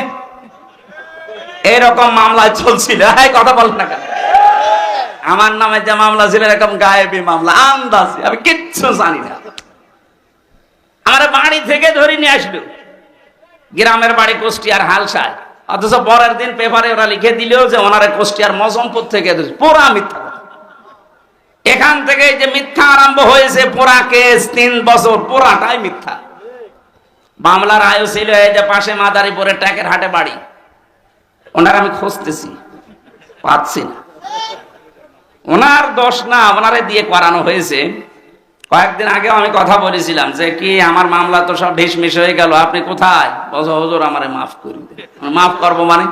এরকম মামলায় চলছিল। কথা বল না কেন? আমার নামে যে মামলা ছিল এরকম গায়েবী মামলা, আন্দাজে, আমি কিচ্ছু জানি না। আমার বাড়ি থেকে ধরে নিয়ে আসলো, গ্রামের বাড়ি কুষ্টিয়ার হালসায়, অথচ পরের দিন পেপারে ওরা লিখে দিল যে ওনারা কুষ্টিয়ার মজমপুর থেকে। পুরা মিথ্যা। এখান থেকে যে মিথ্যা আরম্ভ হয়েছে, পুরা কেস 3 বছর পুরাটাই মিথ্যা। মামলার আয়ু ছিল এই যে পাশে মাদারীপুরে ট্যাকের হাটে বাড়ি, ওনার আমি খুঁজতেছি, পাচ্ছি না। ওনার দোষ না, ওনারে দিয়ে করানো হয়েছে। কয়েকদিন আগে আমি কথা বলেছিলাম যে কি আমার মামলা তো সব ঢিসমিস হয়ে গেল, আপনি কোথায়? বলছো হুজুর আমারে মাফ করি। মাফ করবো মানে?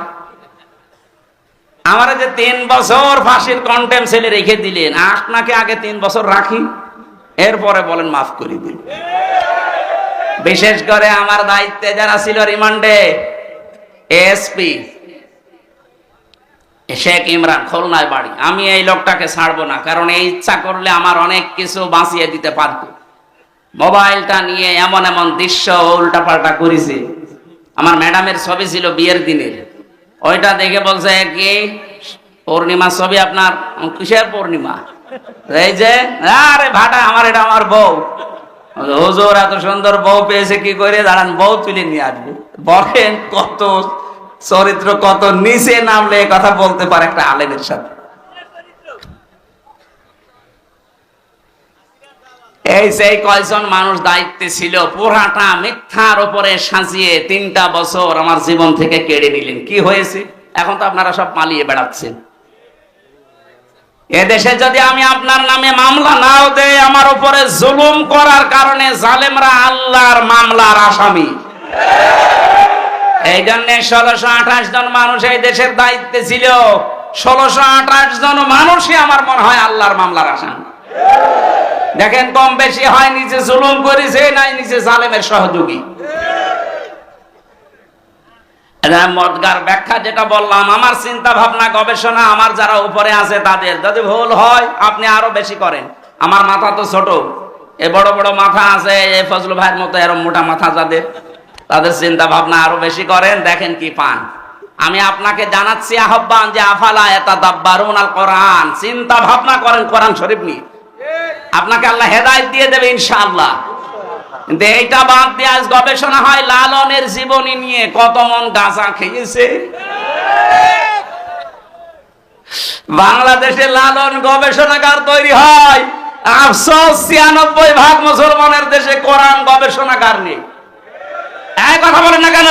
আমারে যে 3 বছর ফাঁসির কন্টেম সেলে রেখে দিলেন, আপনাকে আগে 3 বছর রাখি, এরপরে বলেন মাফ করে দিন। বিশেষ করে আমার দায়িত্বে যারা ছিল রিমান্ডে, এসপি শেখ ইমরান, খুলনায় বাড়ি, আমি এই লোকটাকে ছাড়বো না, কারণ এই ইচ্ছা করলে আমার অনেক কিছু বাঁচিয়ে দিতে পারতো। মোবাইলটা নিয়ে এমন এমন দৃশ্য উল্টা পাল্টা করেছে। আমার ম্যাডামের ছবি ছিল বিয়ের দিনের, ওইটা দেখে বলছে কি পূর্ণিমা ছবি আপনার? কিসের পূর্ণিমা? এই যে আরে ভাটা আমার, এটা আমার বউ। হুজুর এত সুন্দর বউ পেয়েছে কি করে? দাঁড়ান বউ তুলে নিয়ে আসবে। বলেন কত চরিত্র, কত নিচে নামলে কথা বলতে পারে একটা আলেমের সাথে। এই সেই কয়জন মানুষ দায়িত্বে ছিল, পুরাটা মিথ্যার উপরে সাজিয়ে 3টা বছর আমার জীবন থেকে কেড়ে নিলেন। কি হয়েছে? এখন তো আপনারা সব পালিয়ে বেড়াচ্ছেন। এদেশে যদি আমি আপনার নামে মামলা নাও দেই, আমার উপরে জুলুম করার কারণে জালেমরা আল্লাহর মামলার আসামি। এই জন্য 1628 জন মানুষ এই দেশের দায়িত্বে ছিল। 1628 জন মানুষই আমার মনে হয় আল্লাহর মামলার আসামি। দেখেন কম বেশি হয় নিচে জুলুম করেছে, নাই নিচে জালেমের সহযোগী। মদগার ব্যাখ্যা যেটা বললাম, আমার চিন্তা ভাবনা গবেষণা আমার যারা উপরে আছে তাদের, যদি ভুল হয় আপনি আরো বেশি করেন। আমার মাথা তো ছোট, এ বড় বড় মাথা আছে, এই ফজলু ভাইয়ের মতো এরকম মোটা মাথা যাদের, তাদের চিন্তা ভাবনা আরো বেশি করেন, দেখেন কি পান। আমি আপনাকে জানাচ্ছি আহ্বান যে আফালা ইয়াতাদাব্বারুন আল কোরআন, চিন্তা ভাবনা করেন কোরআন শরীফ নিয়ে, আপনাকে আল্লাহ হেদায়েত দিয়ে দেবে ইনশাআল্লাহ। কিন্তু এইটা বাদ দিয়ে আজ গবেষণা হয় লালনের জীবনী নিয়ে, কত মন গাঁজা খেয়েছে। বাংলাদেশে লালন গবেষণাগার তৈরি হয়, আফসোস 96% মুসলমানের দেশে কোরআন গবেষণাগার নেই। এই কথা বলেন না কেন?